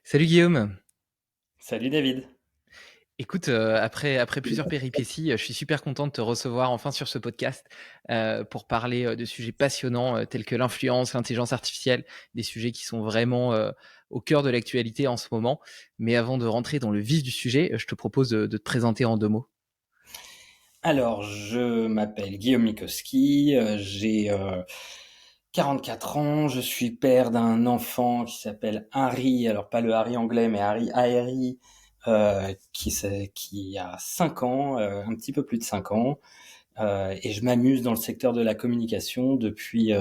Salut Guillaume. Salut David. Écoute, après plusieurs péripéties, je suis super content de te recevoir enfin sur ce podcast, pour parler, de sujets passionnants, tels que l'influence, l'intelligence artificielle, des sujets qui sont vraiment, au cœur de l'actualité en ce moment. Mais avant de rentrer dans le vif du sujet, je te propose de te présenter en 2 mots. Alors, je m'appelle Guillaume Mikowski, j'ai 44 ans, je suis père d'un enfant qui s'appelle Harry, alors pas le Harry anglais, mais Harry Aery, qui a 5 ans, un petit peu plus de 5 ans, et je m'amuse dans le secteur de la communication depuis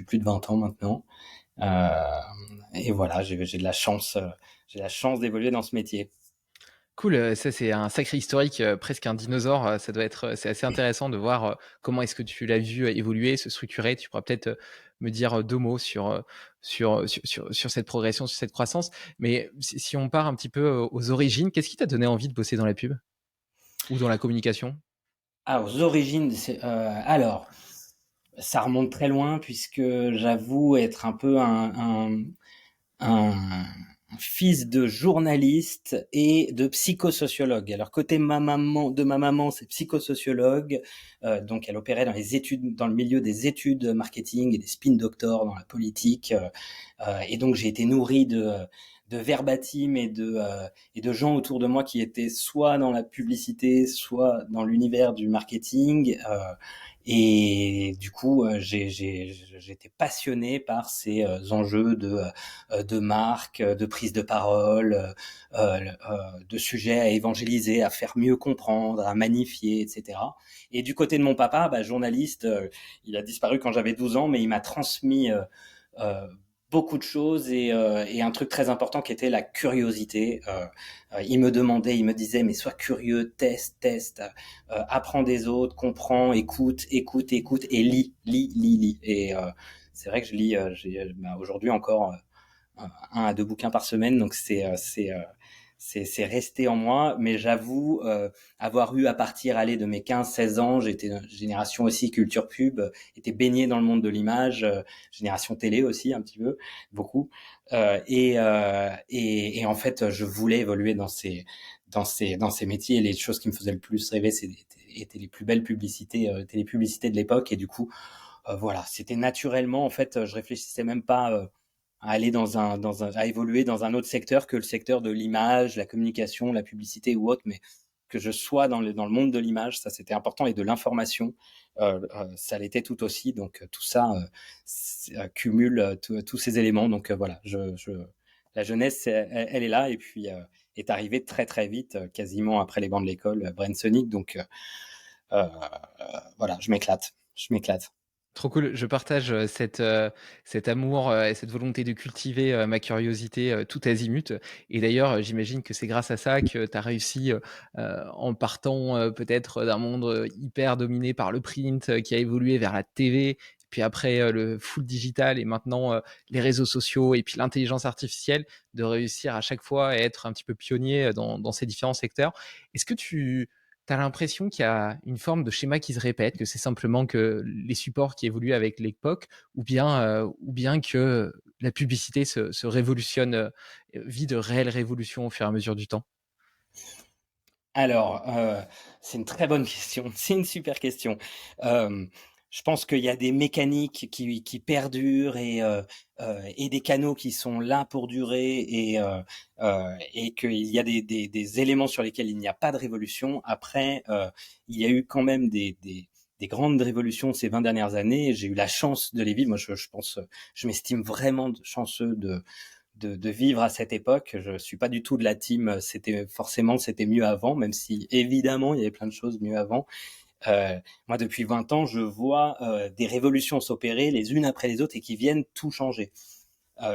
plus de 20 ans maintenant. Euh, et voilà, j'ai de la chance, j'ai la chance d'évoluer dans ce métier. Cool, ça c'est un sacré historique, presque un dinosaure, ça doit être, c'est assez intéressant de voir, comment est-ce que tu l'as vu, évoluer, se structurer. Tu pourras peut-être, me dire, 2 mots sur cette progression, sur cette croissance. Mais si on part un petit peu, aux origines, qu'est-ce qui t'a donné envie de bosser dans la pub? Ou dans la communication? Ah, aux origines, alors, ça remonte très loin puisque j'avoue être un peu un fils de journaliste et de psychosociologue. Alors côté de ma maman, c'est psychosociologue, donc elle opérait dans les études, dans le milieu des études marketing et des spin doctors dans la politique, et donc j'ai été nourri de verbatim et de gens autour de moi qui étaient soit dans la publicité, soit dans l'univers du marketing. Et du coup, j'étais passionné par ces enjeux de marque, de prise de parole, de sujets à évangéliser, à faire mieux comprendre, à magnifier, etc. Et du côté de mon papa, bah, journaliste, il a disparu quand j'avais 12 ans, mais il m'a transmis euh, beaucoup de choses et un truc très important qui était la curiosité. Il me demandait, il me disait, mais sois curieux, teste, apprends des autres, comprends, écoute et lis. Et c'est vrai que je lis, bah, aujourd'hui encore un à deux bouquins par semaine, donc c'est resté en moi, mais j'avoue avoir eu à partir aller de mes 15-16 ans, j'étais une génération aussi culture pub, était baigné dans le monde de l'image, génération télé aussi un petit peu, beaucoup, et en fait je voulais évoluer dans ces métiers, et les choses qui me faisaient le plus rêver, étaient les plus belles publicités, étaient les publicités de l'époque, et du coup voilà, c'était naturellement en fait, je réfléchissais même pas à aller à évoluer dans un autre secteur que le secteur de l'image, la communication, la publicité ou autre, mais que je sois dans le monde de l'image, ça c'était important, et de l'information, ça l'était tout aussi. Donc tout ça cumule tous ces éléments. Donc voilà, la jeunesse, elle est là, et puis est arrivée très très vite, quasiment après les bancs de l'école, Brain Sonic. Donc voilà, je m'éclate. Trop cool. Je partage, cet amour, et cette volonté de cultiver, ma curiosité, tout azimut. Et d'ailleurs, j'imagine que c'est grâce à ça que tu as réussi, en partant, peut-être d'un monde, hyper dominé par le print, qui a évolué vers la TV, puis après, le full digital et maintenant, les réseaux sociaux et puis l'intelligence artificielle, de réussir à chaque fois à être un petit peu pionnier, dans ces différents secteurs. Est-ce que tu as l'impression qu'il y a une forme de schéma qui se répète, que c'est simplement que les supports qui évoluent avec l'époque, ou bien que la publicité se révolutionne, vit de réelles révolutions au fur et à mesure du temps? Alors, c'est une très bonne question, c'est une super question. Hem, je pense qu'il y a des mécaniques qui perdurent, et des canaux qui sont là pour durer, et qu'il y a des éléments sur lesquels il n'y a pas de révolution. Après, il y a eu quand même des grandes révolutions ces 20 dernières années, et j'ai eu la chance de les vivre. Moi, je pense, je m'estime vraiment chanceux de vivre à cette époque. Je suis pas du tout de la team, c'était mieux avant, même si évidemment il y avait plein de choses mieux avant. Moi, depuis 20 ans, je vois des révolutions s'opérer les unes après les autres et qui viennent tout changer.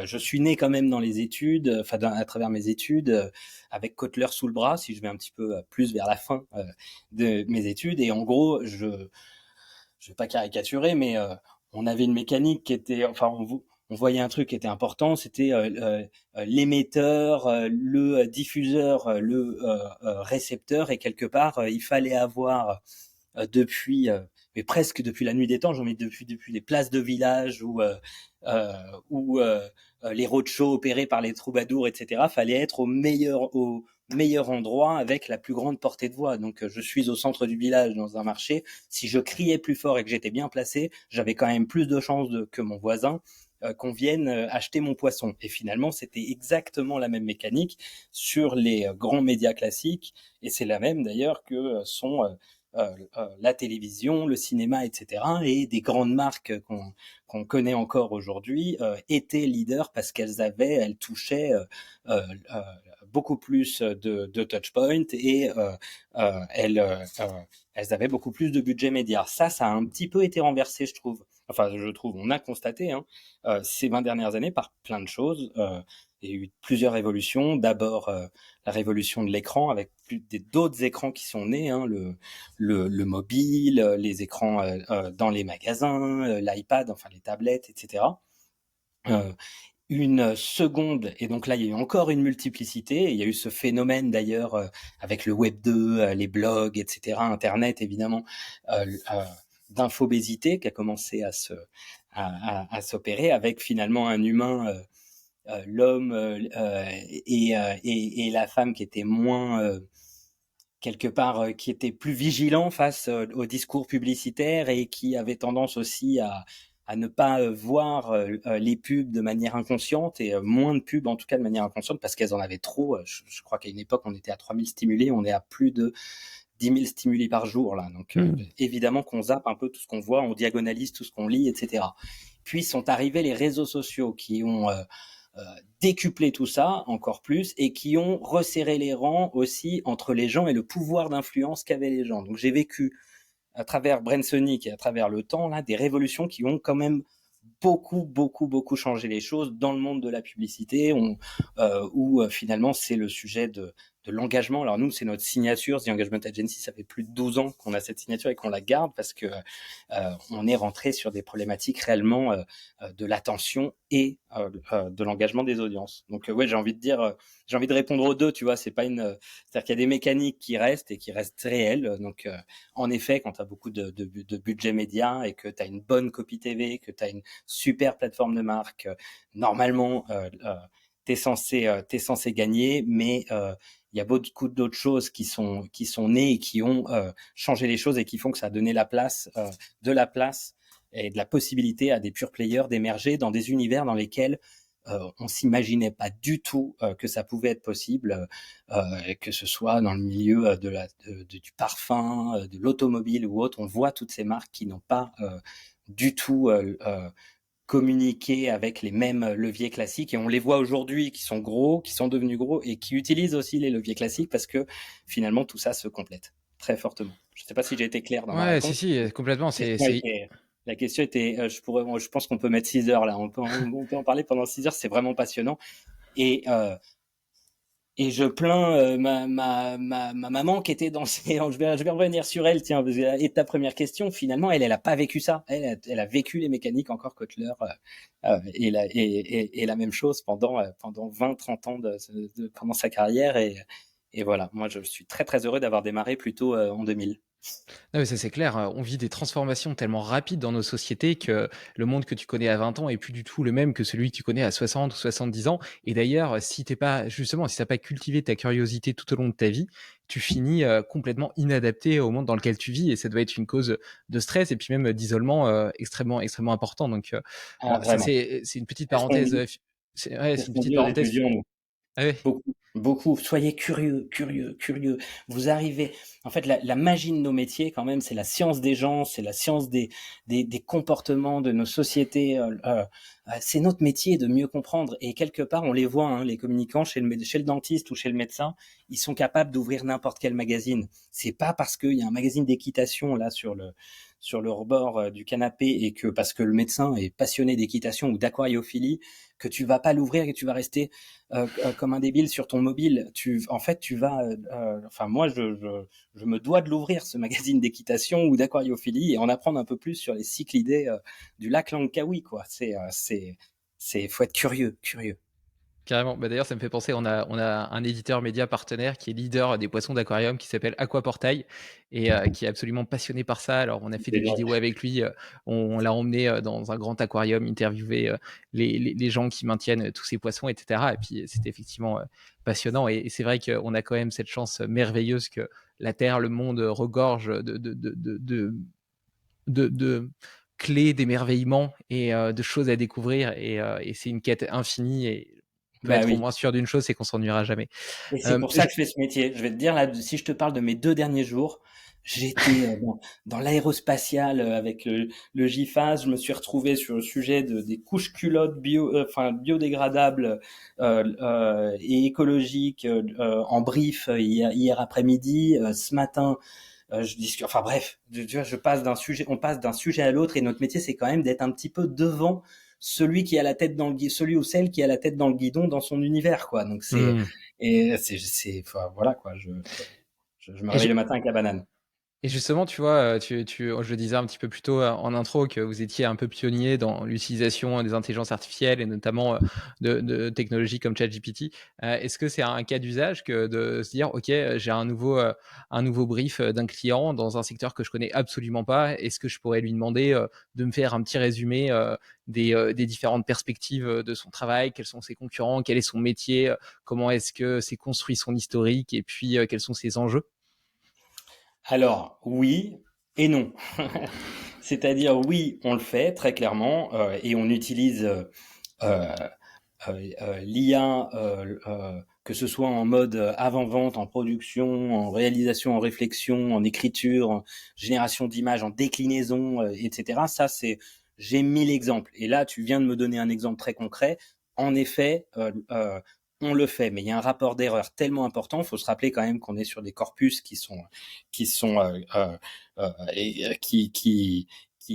Je suis né quand même dans les études, enfin à travers mes études, avec Kotler sous le bras, si je vais un petit peu plus vers la fin de mes études. Et en gros, je vais pas caricaturer, mais on avait une mécanique qui était, enfin, on voyait un truc qui était important, c'était l'émetteur, le diffuseur, le récepteur, et quelque part, il fallait avoir depuis mais presque depuis la nuit des temps. J'en mets depuis les places de village euh, ou les roadshows opérés par les troubadours, etc. Fallait être au meilleur endroit avec la plus grande portée de voix. Donc je suis au centre du village dans un marché. Si je criais plus fort et que j'étais bien placé, j'avais quand même plus de chances que mon voisin qu'on vienne acheter mon poisson. Et finalement, c'était exactement la même mécanique sur les grands médias classiques. Et c'est la même d'ailleurs que sont la télévision, le cinéma, etc. Et des grandes marques qu'on connaît encore aujourd'hui étaient leaders parce elles touchaient euh, beaucoup plus de touch points et elles avaient beaucoup plus de budget média. Ça a un petit peu été renversé, je trouve. Enfin, on a constaté ces 20 dernières années par plein de choses. Il y a eu plusieurs révolutions. D'abord, la révolution de l'écran avec d'autres écrans qui sont nés, le mobile, les écrans dans les magasins, l'iPad, enfin les tablettes, etc. Une seconde, et donc là il y a eu encore une multiplicité, il y a eu ce phénomène d'ailleurs avec le Web 2, les blogs, etc., Internet évidemment, d'infobésité qui a commencé à s'opérer avec finalement un humain, l'homme et la femme qui étaient moins quelque part qui était plus vigilant face au discours publicitaire et qui avait tendance aussi à ne pas voir les pubs de manière inconsciente et moins de pubs en tout cas de manière inconsciente parce qu'elles en avaient trop. Je crois qu'à une époque on était à 3000 stimulés, on est à plus de 10 000 stimuli par jour là. Donc évidemment qu'on zappe un peu tout ce qu'on voit, on diagonalise tout ce qu'on lit, etc. Puis sont arrivés les réseaux sociaux qui ont décuplé tout ça encore plus et qui ont resserré les rangs aussi entre les gens et le pouvoir d'influence qu'avaient les gens. Donc j'ai vécu à travers Brainsonic et à travers le temps là des révolutions qui ont quand même beaucoup changé les choses dans le monde de la publicité, où finalement c'est le sujet de l'engagement. Alors nous, c'est notre signature, The Engagement Agency, ça fait plus de 12 ans qu'on a cette signature et qu'on la garde parce que on est rentré sur des problématiques réellement de l'attention et de l'engagement des audiences. Donc ouais, j'ai envie de répondre aux deux, tu vois, c'est-à-dire qu'il y a des mécaniques qui restent et qui restent réelles. Donc en effet, quand tu as beaucoup de budget média et que tu as une bonne copie TV, que tu as une super plateforme de marque, normalement t'es censé gagner, mais il y a beaucoup d'autres choses qui sont nées et qui ont changé les choses et qui font que ça a donné de la place et de la possibilité à des pure players d'émerger dans des univers dans lesquels on s'imaginait pas du tout que ça pouvait être possible, que ce soit dans le milieu du parfum, de l'automobile ou autre. On voit toutes ces marques qui n'ont pas du tout communiquer avec les mêmes leviers classiques et on les voit aujourd'hui qui sont gros, qui sont devenus gros et qui utilisent aussi les leviers classiques parce que finalement tout ça se complète très fortement. Je ne sais pas si j'ai été clair dans ma Ouais, si, réponse. si, complètement. La question était, je pense qu'on peut mettre 6 heures là, on peut en parler pendant 6 heures, c'est vraiment passionnant. Et et je plains ma maman qui était dans ces. Je vais revenir sur elle, tiens, et ta première question, finalement, elle a pas vécu ça. Elle a vécu les mécaniques encore Kotler et la même chose pendant 20-30 ans pendant sa carrière. Et voilà, moi, je suis très heureux d'avoir démarré plutôt en 2000. Non, mais ça, c'est clair, on vit des transformations tellement rapides dans nos sociétés que le monde que tu connais à 20 ans est plus du tout le même que celui que tu connais à 60 ou 70 ans. Et d'ailleurs, si t'as pas cultivé ta curiosité tout au long de ta vie, tu finis complètement inadapté au monde dans lequel tu vis et ça doit être une cause de stress et puis même d'isolement extrêmement important. Donc, Ah, bon, ça, vraiment. c'est une petite C'est ce qu'on parenthèse. dit, c'est C'est ce une qu'on petite dit aux parenthèse. étudiants, nous. Ah ouais. Beaucoup. Soyez curieux. Vous arrivez. En fait, la magie de nos métiers, quand même, c'est la science des gens, c'est la science des comportements de nos sociétés. C'est notre métier de mieux comprendre. Et quelque part, on les voit, les communicants chez le dentiste ou chez le médecin, ils sont capables d'ouvrir n'importe quel magazine. C'est pas parce qu'il y a un magazine d'équitation là sur le rebord du canapé et que parce que le médecin est passionné d'équitation ou d'aquariophilie que tu vas pas l'ouvrir et que tu vas rester comme un débile sur ton mobile. En fait, tu vas. Enfin, moi, je me dois de l'ouvrir ce magazine d'équitation ou d'aquariophilie et en apprendre un peu plus sur les cyclidés du lac Langkawi, quoi. Faut être curieux. Carrément. Bah, d'ailleurs, ça me fait penser, on a un éditeur média partenaire qui est leader des poissons d'aquarium qui s'appelle Aquaportail et qui est absolument passionné par ça. Alors, on a fait des Génial. vidéos avec lui. On l'a emmené dans un grand aquarium, interviewer les gens qui maintiennent tous ces poissons, etc. Et puis, c'était effectivement passionnant. Et c'est vrai qu'on a quand même cette chance merveilleuse que la Terre, le monde regorge de clés d'émerveillement et de choses à découvrir. Et c'est une quête infinie. Et on peut Bah être au oui. moins sûr d'une chose, c'est qu'on s'ennuiera jamais. Et c'est pour ça Je- que je fais ce métier. Je vais te dire, là, si je te parle de mes 2 derniers jours, j'étais dans l'aérospatiale avec le GIFAS. Je me suis retrouvé sur le sujet des couches culottes enfin, biodégradables et écologiques en brief hier après-midi. Ce matin, je discute. Enfin bref, tu vois, on passe d'un sujet à l'autre et notre métier, c'est quand même d'être un petit peu devant celui ou celle qui a la tête dans le guidon dans son univers, quoi. Donc Hmm. enfin, voilà, quoi. Je me Et réveille je- le matin avec la banane. Et justement, tu vois, je le disais un petit peu plus tôt en intro que vous étiez un peu pionnier dans l'utilisation des intelligences artificielles et notamment de technologies comme ChatGPT. Est-ce que c'est un cas d'usage que de se dire, OK, j'ai un nouveau brief d'un client dans un secteur que je connais absolument pas. Est-ce que je pourrais lui demander de me faire un petit résumé des différentes perspectives de son travail, quels sont ses concurrents, quel est son métier, comment est-ce que c'est construit son historique et puis quels sont ses enjeux? Alors, oui et non. C'est-à-dire, oui, on le fait très clairement et on utilise l'IA, que ce soit en mode avant-vente, en production, en réalisation, en réflexion, en écriture, en génération d'images, en déclinaison, etc. Ça, j'ai 1000 exemples. Et là, tu viens de me donner un exemple très concret. En effet, on le fait, mais il y a un rapport d'erreur tellement important. Il faut se rappeler quand même qu'on est sur des corpus qui sont qui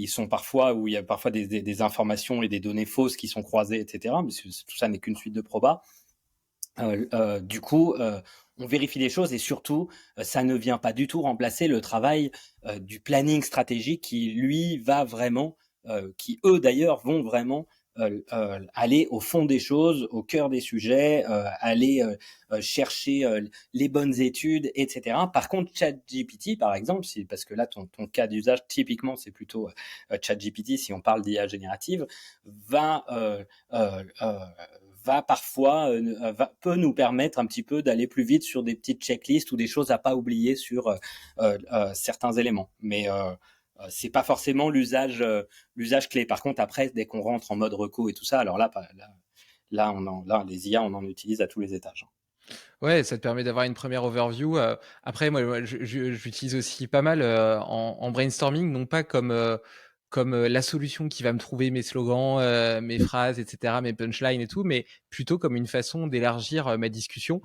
sont parfois où il y a parfois des informations et des données fausses qui sont croisées, etc. Mais tout ça n'est qu'une suite de probas. Du coup, on vérifie les choses et surtout, ça ne vient pas du tout remplacer le travail du planning stratégique qui, lui, va vraiment, qui eux d'ailleurs vont vraiment aller au fond des choses, au cœur des sujets, aller chercher les bonnes études, etc. Par contre, ChatGPT, par exemple, parce que là, ton cas d'usage, typiquement, c'est plutôt ChatGPT, si on parle d'IA générative, va va parfois peut nous permettre un petit peu d'aller plus vite sur des petites checklists ou des choses à pas oublier sur certains éléments. Mais c'est pas forcément l'usage clé. Par contre, après, dès qu'on rentre en mode reco et tout ça, alors là, les IA, on en utilise à tous les étages. Ouais, ça te permet d'avoir une première overview. Après, moi, j'utilise aussi pas mal en brainstorming, non pas comme la solution qui va me trouver mes slogans, mes phrases, etc., mes punchlines et tout, mais plutôt comme une façon d'élargir ma discussion.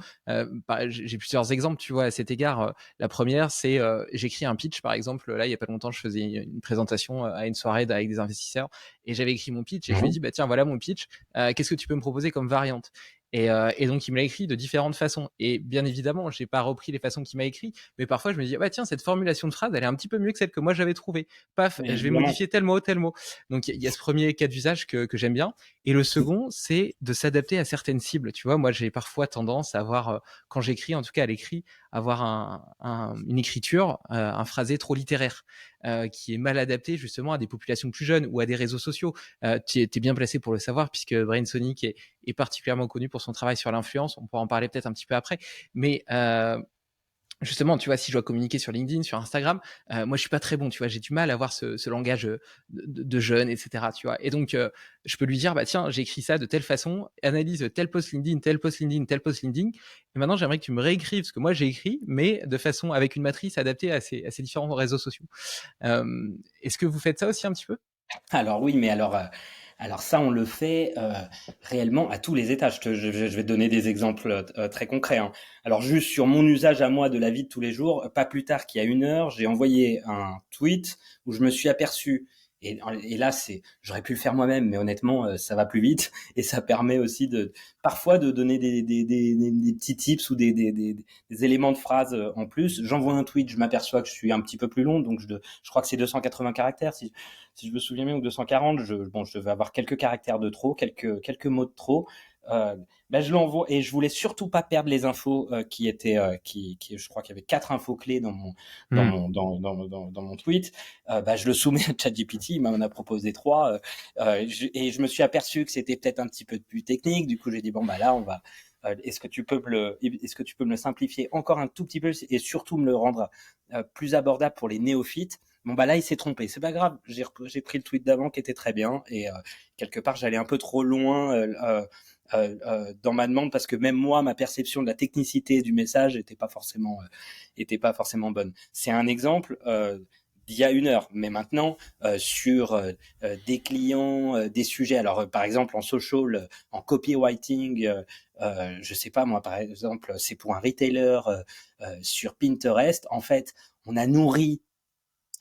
J'ai plusieurs exemples, tu vois, à cet égard. La première, c'est j'écris un pitch, par exemple. Là, il y a pas longtemps, je faisais une présentation à une soirée avec des investisseurs et j'avais écrit mon pitch et je lui ai dit, Mhm. bah tiens, voilà mon pitch. Qu'est-ce que tu peux me proposer comme variante? Et donc, il me l'a écrit de différentes façons. Et bien évidemment, j'ai pas repris les façons qu'il m'a écrit, mais parfois, je me dis, ouais, tiens, cette formulation de phrase, elle est un petit peu mieux que celle que moi j'avais trouvée. Paf, Mais je vais évidemment. modifier tel mot, tel mot. Donc, il y a ce premier cas d'usage que j'aime bien. Et le second, c'est de s'adapter à certaines cibles. Tu vois, moi, j'ai parfois tendance à avoir, quand j'écris, en tout cas à l'écrit, avoir une écriture, un phrasé trop littéraire, qui est mal adapté justement à des populations plus jeunes ou à des réseaux sociaux. Tu es bien placé pour le savoir, puisque Brainsonic est particulièrement connu pour son travail sur l'influence. On pourra en parler peut-être un petit peu après. Mais justement, tu vois, si je dois communiquer sur LinkedIn, sur Instagram, moi, je suis pas très bon, tu vois, j'ai du mal à avoir ce langage de jeune, etc., tu vois. Et donc, je peux lui dire, bah tiens, j'ai écrit ça de telle façon, analyse tel post LinkedIn, tel post LinkedIn, tel post LinkedIn. Et maintenant, j'aimerais que tu me réécrives ce que moi j'ai écrit, mais de façon avec une matrice adaptée à ces différents réseaux sociaux. Est-ce que vous faites ça aussi un petit peu? Alors oui, mais alors ça, on le fait réellement à tous les étages. Je vais te donner des exemples très concrets, hein. Alors juste sur mon usage à moi de la vie de tous les jours, pas plus tard qu'il y a 1 heure, j'ai envoyé un tweet où je me suis aperçu, et là, j'aurais pu le faire moi-même, mais honnêtement, ça va plus vite et ça permet aussi parfois de donner des petits tips ou des éléments de phrase en plus. J'envoie un tweet, je m'aperçois que je suis un petit peu plus long, donc je crois que c'est 280 caractères, si je me souviens bien, ou 240. Bon, je devais avoir quelques caractères de trop, quelques mots de trop. Ben je l'envoie et je voulais surtout pas perdre les infos qui étaient je crois qu'il y avait 4 infos clés Mmh. dans mon tweet. Ben je le soumets à ChatGPT, il m'en a proposé 3 et je me suis aperçu que c'était peut-être un petit peu plus technique. Du coup, j'ai dit bon bah là on va est-ce que tu peux me le simplifier encore un tout petit peu et surtout me le rendre plus abordable pour les néophytes. Bon bah là il s'est trompé, c'est pas grave, j'ai pris le tweet d'avant qui était très bien et quelque part j'allais un peu trop loin dans ma demande parce que même moi ma perception de la technicité du message était pas forcément bonne. C'est un exemple d'il y a 1 heure, mais maintenant sur des clients, des sujets. Alors par exemple en social, en copywriting, je sais pas moi par exemple, c'est pour un retailer sur Pinterest. En fait, on a nourri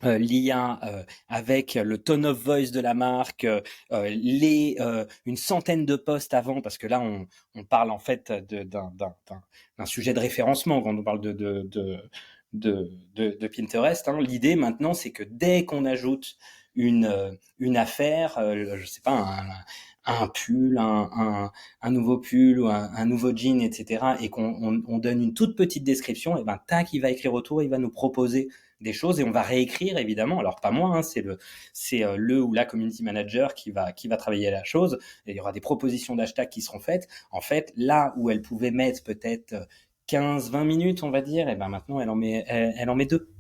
l'IA avec le tone of voice de la marque, une centaine de posts avant, parce que là on parle en fait d'un sujet de référencement quand on parle de Pinterest. Hein. L'idée maintenant, c'est que dès qu'on ajoute une affaire, je sais pas, un pull, un nouveau pull ou un nouveau jean, etc., et qu'on donne une toute petite description, et ben tac, il va écrire autour, il va nous proposer des choses et on va réécrire évidemment. Alors pas moi, hein, c'est le ou la community manager qui va travailler la chose. Et il y aura des propositions d'hashtag qui seront faites. En fait, là où elle pouvait mettre peut-être 15-20 minutes, on va dire, et ben maintenant elle en met 2.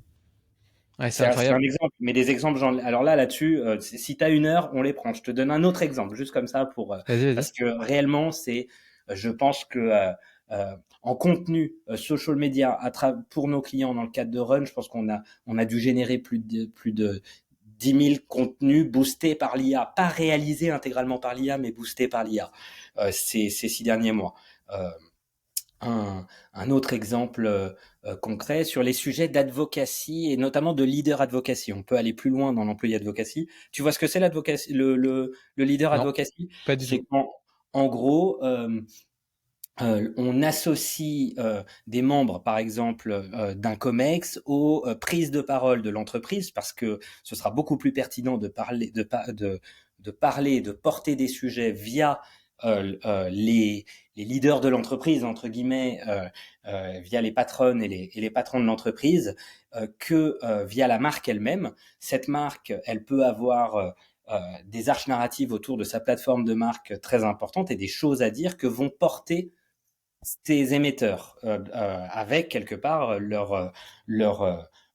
Ouais, c'est C'est un incroyable. exemple, mais des exemples, alors là, là-dessus, si tu as 1 heure, on les prend. Je te donne un autre exemple, juste comme ça, Vas-y, vas-y. parce que réellement, je pense que en contenu social media pour nos clients dans le cadre de Run, je pense on a dû générer plus de 10 000 contenus boostés par l'IA, pas réalisés intégralement par l'IA, mais boostés par l'IA ces 6 derniers mois. Euh, un autre exemple concret sur les sujets d'advocacy et notamment de leader advocacy. On peut aller plus loin dans l'employé advocacy. Tu vois ce que c'est l'advocacy, le leader Non, advocacy? pas du C'est tout. en gros, on associe des membres, par exemple, d'un COMEX aux prises de parole de l'entreprise parce que ce sera beaucoup plus pertinent de parler, de porter des sujets via les leaders de l'entreprise, entre guillemets, via les patronnes et les patrons de l'entreprise, que via la marque elle-même. Cette marque, elle peut avoir des arches narratives autour de sa plateforme de marque très importantes et des choses à dire que vont porter ces émetteurs avec quelque part leur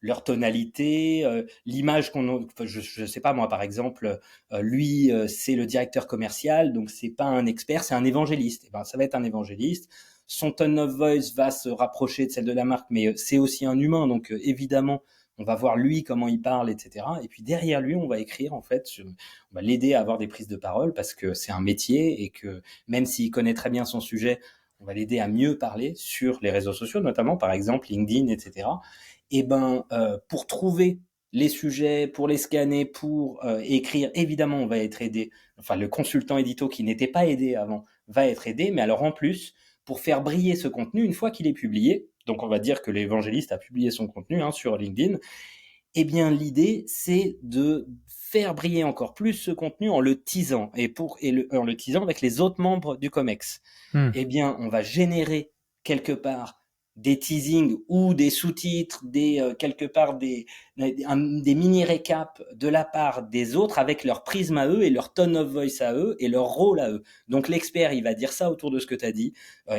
leur tonalité, l'image je sais pas moi par exemple, lui c'est le directeur commercial donc c'est pas un expert, c'est un évangéliste. Et ben ça va être un évangéliste. Son tone of voice va se rapprocher de celle de la marque, mais c'est aussi un humain donc évidemment on va voir lui comment il parle, etc. Et puis derrière lui, on va écrire en fait, on va l'aider à avoir des prises de parole parce que c'est un métier et que même s'il connaît très bien son sujet, on va l'aider à mieux parler sur les réseaux sociaux, notamment par exemple LinkedIn, etc. Et ben, pour trouver les sujets, pour les scanner, pour écrire, évidemment, on va être aidé. Enfin, le consultant édito qui n'était pas aidé avant va être aidé, mais alors en plus, pour faire briller ce contenu, une fois qu'il est publié, donc on va dire que l'évangéliste a publié son contenu sur LinkedIn, eh bien, l'idée, c'est de faire briller encore plus ce contenu en le teasant en le teasant avec les autres membres du COMEX. Mmh. Eh bien, on va générer quelque part des teasings ou des sous-titres, quelque part des mini récaps de la part des autres avec leur prisme à eux et leur tone of voice à eux et leur rôle à eux. Donc l'expert, il va dire ça autour de ce que tu as dit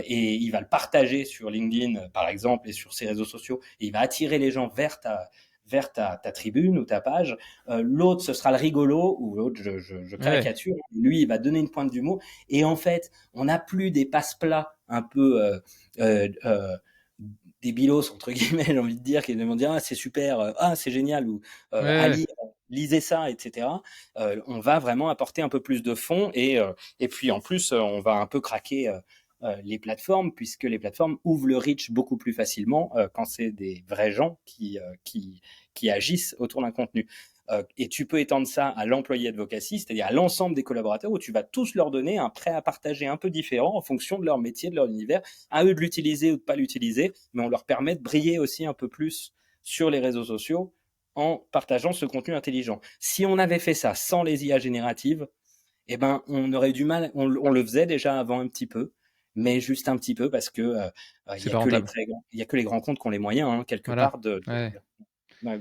et il va le partager sur LinkedIn par exemple et sur ses réseaux sociaux et il va attirer les gens vers ta tribune ou ta page. L'autre, ce sera le rigolo, ou l'autre, je Ouais. caricature. Lui, il va donner une pointe d'humour. Et en fait, on n'a plus des passe-plats un peu débilos, entre guillemets, j'ai envie de dire, qui vont dire ah, c'est super, ah, c'est génial, ou Ouais, à ouais. lire, lisez ça, etc. On va vraiment apporter un peu plus de fond et puis en plus, on va un peu craquer les plateformes, puisque les plateformes ouvrent le reach beaucoup plus facilement quand c'est des vrais gens qui agissent autour d'un contenu. Et tu peux étendre ça à l'employé advocacy, c'est-à-dire à l'ensemble des collaborateurs, où tu vas tous leur donner un prêt à partager un peu différent en fonction de leur métier, de leur univers, à eux de l'utiliser ou de pas l'utiliser, mais on leur permet de briller aussi un peu plus sur les réseaux sociaux en partageant ce contenu intelligent. Si on avait fait ça sans les IA génératives, eh ben, on aurait du mal. On le faisait déjà avant un petit peu, mais juste un petit peu parce que il C'est y a pas que les rentable. très grands, il y a que les grands comptes qui ont les moyens, hein, quelque Voilà. part Ouais.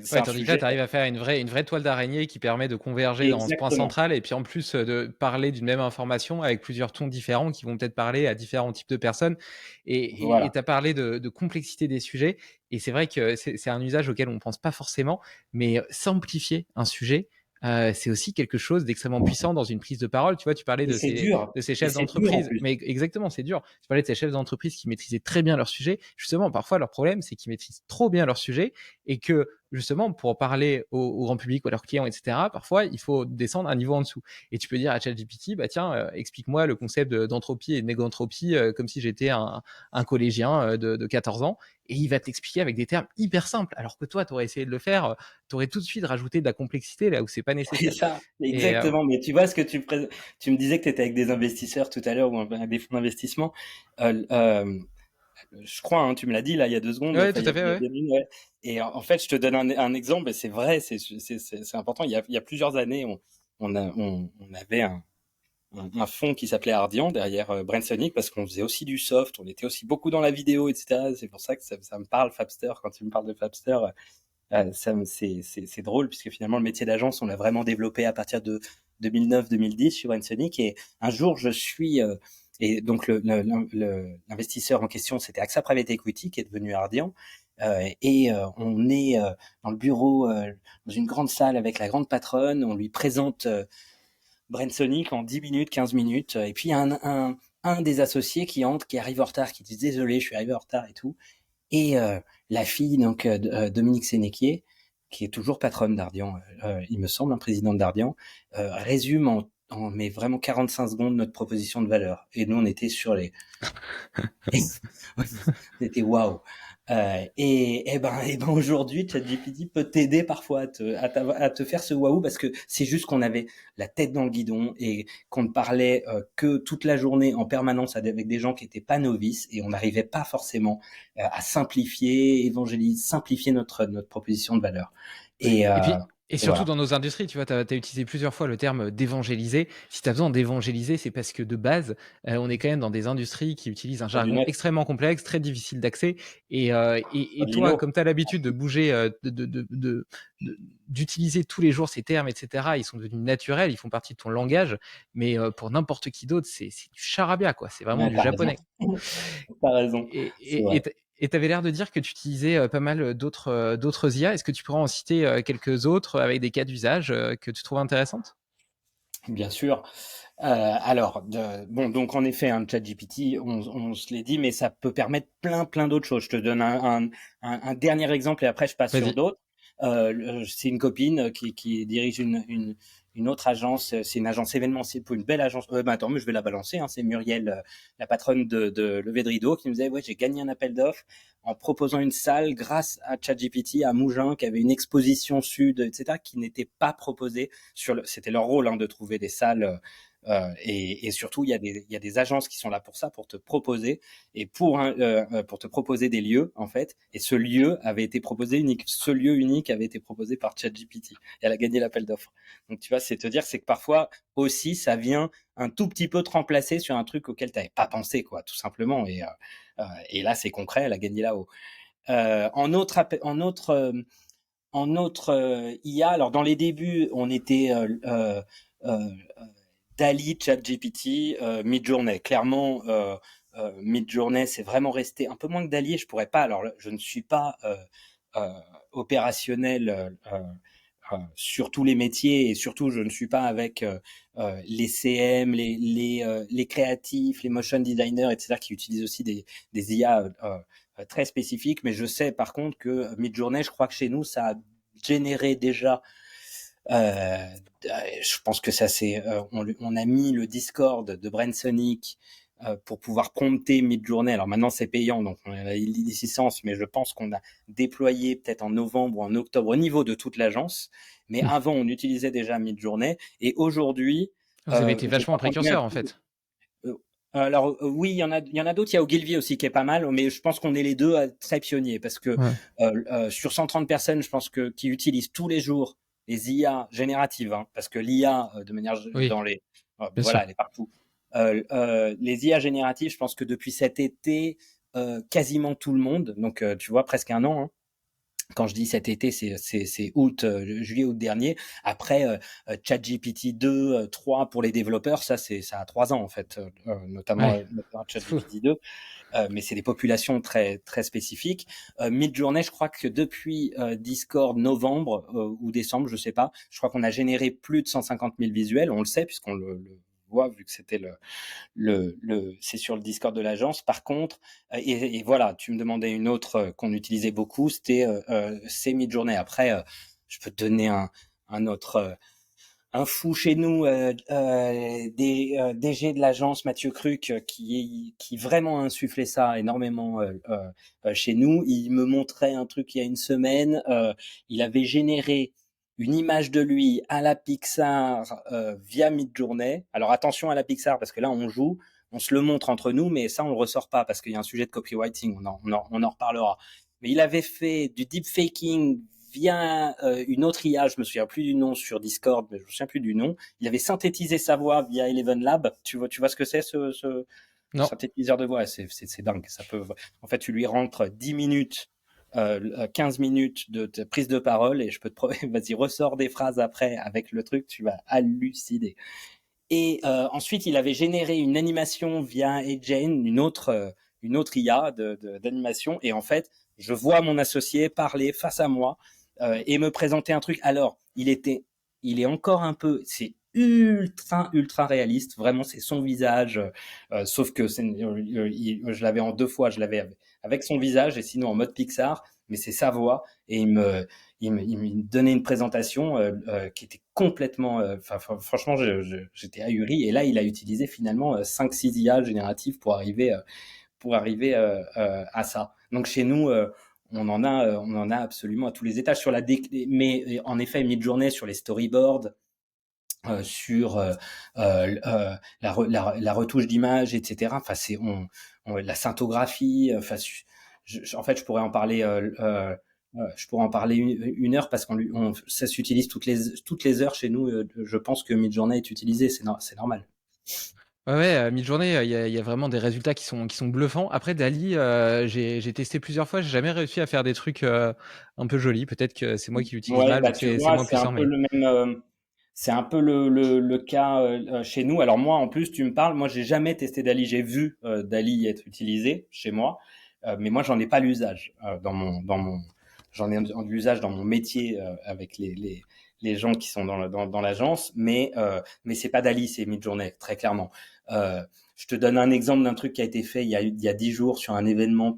c'est Ouais, un tandis que là, sujet tu arrives à faire une vraie toile d'araignée qui permet de converger dans ce point exactement. central et puis en plus de parler d'une même information avec plusieurs tons différents qui vont peut-être parler à différents types de personnes. Et Voilà. tu as parlé de complexité des sujets. Et c'est vrai que c'est un usage auquel on ne pense pas forcément, mais simplifier un sujet, c'est aussi quelque chose d'extrêmement puissant dans une prise de parole. Tu vois, tu parlais Et c'est dur. de ces Et chefs c'est dur en d'entreprise, plus. mais exactement, c'est dur. Tu parlais de ces chefs d'entreprise qui maîtrisaient très bien leur sujet. Justement, parfois, leur problème, c'est qu'ils maîtrisent trop bien leur sujet et que justement, pour parler au grand public ou à leurs clients, etc., parfois, il faut descendre un niveau en dessous. Et tu peux dire à ChatGPT, bah tiens, explique-moi le concept d'entropie et de négantropie comme si j'étais un collégien de 14 ans. Et il va t'expliquer avec des termes hyper simples. Alors que toi, tu aurais essayé de le faire, tu aurais tout de suite rajouté de la complexité là où c'est pas C'est nécessaire. ça, Et exactement. Mais tu vois ce que tu me disais que tu étais avec des investisseurs tout à l'heure ou avec des fonds d'investissement. Euh, euh, je crois, hein, tu me l'as dit là il y a 2 secondes, ouais, enfin tout à fait, il y a ouais. 2 minutes. Ouais. Et en fait, je te donne un exemple, et c'est vrai, c'est important. Il y a plusieurs années, on avait un fonds qui s'appelait Ardian derrière Brainsonic parce qu'on faisait aussi du soft, on était aussi beaucoup dans la vidéo, etc. C'est pour ça que ça me parle Fabster. Quand tu me parles de Fabster, c'est drôle puisque finalement le métier d'agence, on l'a vraiment développé à partir de 2009-2010 chez Brainsonic. Et un jour, et donc l'investisseur en question, c'était AXA Private Equity qui est devenu Ardian. On est dans le bureau, dans une grande salle avec la grande patronne. On lui présente Brainsonic en 10 minutes, 15 minutes. Et puis il y a un des associés qui entre, qui arrive en retard, qui dit désolé, je suis arrivé en retard et tout. Et la fille, donc Dominique Sénéquier, qui est toujours patronne d'Ardian, il me semble, un président d'Ardian, résume mais vraiment 45 secondes notre proposition de valeur. Et nous, on était sur les... on était waouh. Et ben aujourd'hui, ChatGPT peut t'aider parfois à te faire ce waouh parce que c'est juste qu'on avait la tête dans le guidon et qu'on ne parlait que toute la journée en permanence avec des gens qui étaient pas novices et on n'arrivait pas forcément à simplifier, évangéliser, simplifier notre proposition de valeur. Et, Et euh, puis, et et surtout voilà. dans nos industries, tu vois, tu as utilisé plusieurs fois le terme d'évangéliser. Si tu as besoin d'évangéliser, c'est parce que de base, on est quand même dans des industries qui utilisent un Pas du jargon net, extrêmement complexe, très difficile d'accès. pas Et de toi, lino. comme tu as l'habitude de bouger, d'utiliser tous les jours ces termes, etc., ils sont devenus naturels, ils font partie de ton langage. Mais pour n'importe qui d'autre, c'est du charabia, quoi. C'est vraiment Ouais, du t'as raison. japonais. T'as raison. C'est vrai. Et tu avais l'air de dire que tu utilisais pas mal d'autres IA. Est-ce que tu pourrais en citer quelques autres avec des cas d'usage que tu trouves intéressantes? Bien sûr. Alors, bon, donc en effet, un ChatGPT, on se l'est dit, mais ça peut permettre plein d'autres choses. Je te donne un dernier exemple et après je passe sur Vas-y. d'autres. C'est une copine qui dirige une autre agence. C'est une agence événementielle, pour une belle agence. Ben attends, mais je vais la balancer. Hein, c'est Muriel, la patronne de Levé de Rideau, qui nous disait, ouais, j'ai gagné un appel d'offres en proposant une salle grâce à ChatGPT à Mougins, qui avait une exposition sud, etc., qui n'était pas proposée c'était leur rôle, hein, de trouver des salles. Et surtout, il y a des agences qui sont là pour ça, pour te proposer et pour te proposer des lieux en fait. Et ce lieu avait été proposé unique. Ce lieu unique avait été proposé par ChatGPT. Et elle a gagné l'appel d'offres. Donc tu vois, c'est te dire, c'est que parfois aussi, ça vient un tout petit peu te remplacer sur un truc auquel tu n'avais pas pensé, quoi, tout simplement. Et là, c'est concret. Elle a gagné là-haut. En autre, en autre IA, alors dans les débuts, on était euh, DALL-E, ChatGPT, Midjourney. Clairement, Midjourney, c'est vraiment resté un peu moins que DALL-E. Je pourrais pas. Alors, je ne suis pas euh, opérationnel sur tous les métiers et surtout, je ne suis pas avec les CM, les créatifs, les motion designers, etc., qui utilisent aussi des IA très spécifiques. Mais je sais par contre que Midjourney, je crois que chez nous, ça a généré déjà je pense que ça c'est, on a mis le Discord de Brainsonic pour pouvoir prompter mid-journée. Alors maintenant c'est payant, donc on a la licence, mais je pense qu'on a déployé peut-être en novembre ou en octobre au niveau de toute l'agence. Mais Hmm. avant on utilisait déjà mid-journée et aujourd'hui, Vous avez été je vachement crois qu'on met un précurseur en peu. fait. euh, alors oui, il y en a d'autres. Il y a Ogilvy aussi qui est pas mal, mais je pense qu'on est les deux très pionniers parce que Ouais. sur 130 personnes, je pense que qui utilisent tous les jours les IA génératives, hein, parce que l'IA de manière Oui. Bien sûr. Voilà, elle est partout. Les IA génératives, je pense que depuis cet été, quasiment tout le monde, donc tu vois, presque un an, hein. Quand je dis cet été, c'est août, juillet, août dernier. Après, ChatGPT 2, 3 pour les développeurs, ça a 3 ans en fait, notamment, Ouais. Fou. ChatGPT 2. Mais c'est des populations très très spécifiques. Midjourney, je crois que depuis Discord novembre ou décembre, je sais pas, je crois qu'on a généré plus de 150 000 visuels. On le sait puisqu'on le voit vu que c'était c'est sur le Discord de l'agence. Par contre, et voilà, tu me demandais une autre qu'on utilisait beaucoup, c'est Midjourney. Après, je peux te donner un autre un fou chez nous, DG de l'agence Mathieu Cruc, qui vraiment a insufflé ça énormément chez nous. Il me montrait un truc il y a une semaine. Il avait généré une image de lui à la Pixar via Midjourney. Alors attention à la Pixar parce que là on joue, on se le montre entre nous, mais ça on le ressort pas parce qu'il y a un sujet de copywriting. On en reparlera. Mais il avait fait du deepfaking via une autre IA, je me souviens plus du nom sur Discord, mais je me souviens plus du nom. Il avait synthétisé sa voix via Eleven Lab. Tu vois ce que c'est ce Non. synthétiseur de voix? C'est dingue. Ça peut, en fait, tu lui rentres 10 minutes, 15 minutes de prise de parole et je peux te promettre, vas-y, ressors des phrases après avec le truc, tu vas halluciner. Et ensuite, il avait généré une animation via Agent, une autre IA d'animation. Et en fait, je vois mon associé parler face à moi et me présenter un truc. Alors, il est encore un peu, c'est ultra réaliste. Vraiment, c'est son visage. Sauf que je l'avais en deux fois. Je l'avais avec son visage et sinon en mode Pixar. Mais c'est sa voix et il me donnait une présentation qui était complètement. Franchement, j'étais ahuri. Et là, il a utilisé finalement 5-6 IA génératives pour arriver à ça. Donc chez nous, on en a absolument à tous les étages sur mais en effet, Midjourney sur les storyboards, sur la retouche d'image, etc. Enfin, la scintographe. Enfin, en fait, je pourrais en parler une heure parce ça s'utilise toutes les heures chez nous. Je pense que Midjourney est utilisé, c'est normal. Ouais, ouais, Midjourney, il y a vraiment des résultats qui sont bluffants. Après Dall-E, j'ai testé plusieurs fois, j'ai jamais réussi à faire des trucs, un peu jolis. Peut-être que c'est moi qui l'utilise Ouais, mal ou bah que tu c'est vois, moins puissant, mais c'est un peu le cas chez nous. Alors moi, en plus, tu me parles, moi j'ai jamais testé Dali, j'ai vu Dali être utilisé chez moi, mais moi j'en ai pas l'usage j'en ai l'usage dans mon métier avec les gens qui sont dans l'agence, mais c'est pas Dali, c'est Midjourney, très clairement. Je te donne un exemple d'un truc qui a été fait il y a 10 jours sur un événement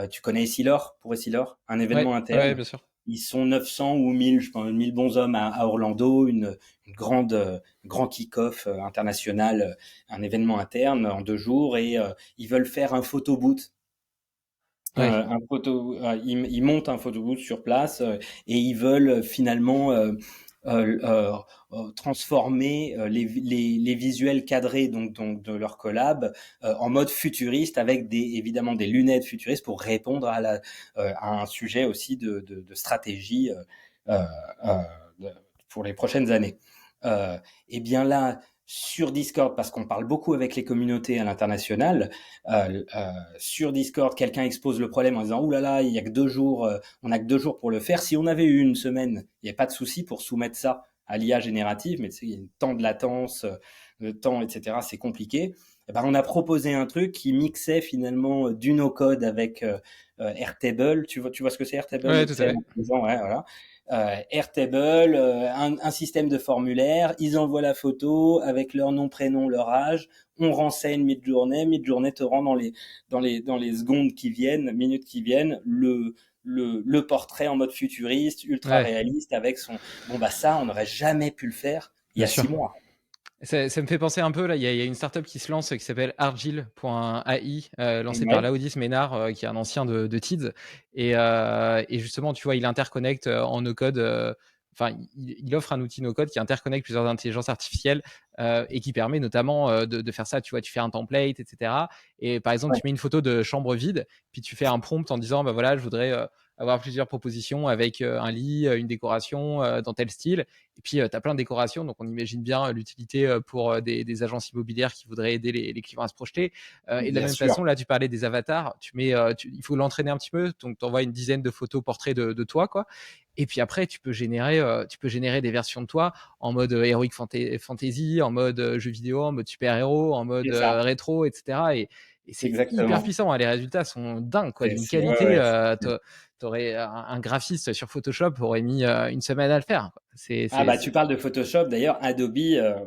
tu connais Essilor, pour Essilor, un ouais, événement ouais, interne. bien sûr. Ils sont 900 ou 1000, je pense, 1000 bonshommes à Orlando, une grande, grand kick-off international, un événement interne en 2 jours, et ils veulent faire un photo booth. Ouais, Ils montent un photo booth sur place et ils veulent finalement euh, euh, transformer les visuels cadrés donc de leur collab en mode futuriste avec évidemment des lunettes futuristes pour répondre à un sujet aussi de stratégie euh, euh, de- pour les prochaines années. Et bien là, sur Discord, parce qu'on parle beaucoup avec les communautés à l'international, sur Discord, quelqu'un expose le problème en disant « Ouh là là, il y a que 2 jours, on n'a que 2 jours pour le faire. Si on avait eu une semaine, il n'y a pas de souci pour soumettre ça à l'IA générative, mais tu sais, il y a un temps de latence, le temps, etc. C'est compliqué. » Eh ben, on a proposé un truc qui mixait finalement du no-code avec Airtable. Tu vois ce que c'est Airtable, ouais, le tout à CM fait. intelligent, ouais, voilà. Airtable, un système de formulaire, ils envoient la photo avec leur nom, prénom, leur âge, on renseigne Midjourney, Midjourney te rend dans les secondes qui viennent, minutes qui viennent, le portrait en mode futuriste, ultra Ouais, réaliste avec son... Bon bah ça, on n'aurait jamais pu le faire il y bien a sûr. 6 mois. Ça me fait penser un peu, là, il y a une startup qui se lance qui s'appelle Argile.ai, lancée par Ouais, Laodis Ménard, qui est un ancien de Tids. Et justement, tu vois, il interconnecte en no-code, enfin, il offre un outil no-code qui interconnecte plusieurs intelligences artificielles et qui permet notamment de faire ça. Tu vois, tu fais un template, etc. Et par exemple, ouais, tu mets une photo de chambre vide, puis tu fais un prompt en disant, bah voilà, je voudrais avoir plusieurs propositions avec un lit, une décoration dans tel style. Et puis, tu as plein de décorations, donc on imagine bien l'utilité pour des agences immobilières qui voudraient aider les clients à se projeter. Et de la Bien même sûr, façon, là, tu parlais des avatars. Il faut l'entraîner un petit peu, donc tu envoies une dizaine de photos portraits de toi, quoi. Et puis après, tu peux générer des versions de toi en mode heroic fantasy, en mode jeu vidéo, en mode super-héros, en mode c'est ça, rétro, etc. Et c'est hyper exactement. puissant, hein. Les résultats sont dingues, quoi, d'une Ouais, qualité. ouais. T'aurais un graphiste sur Photoshop aurait mis une semaine à le faire, quoi. Ah bah tu parles de Photoshop, d'ailleurs Adobe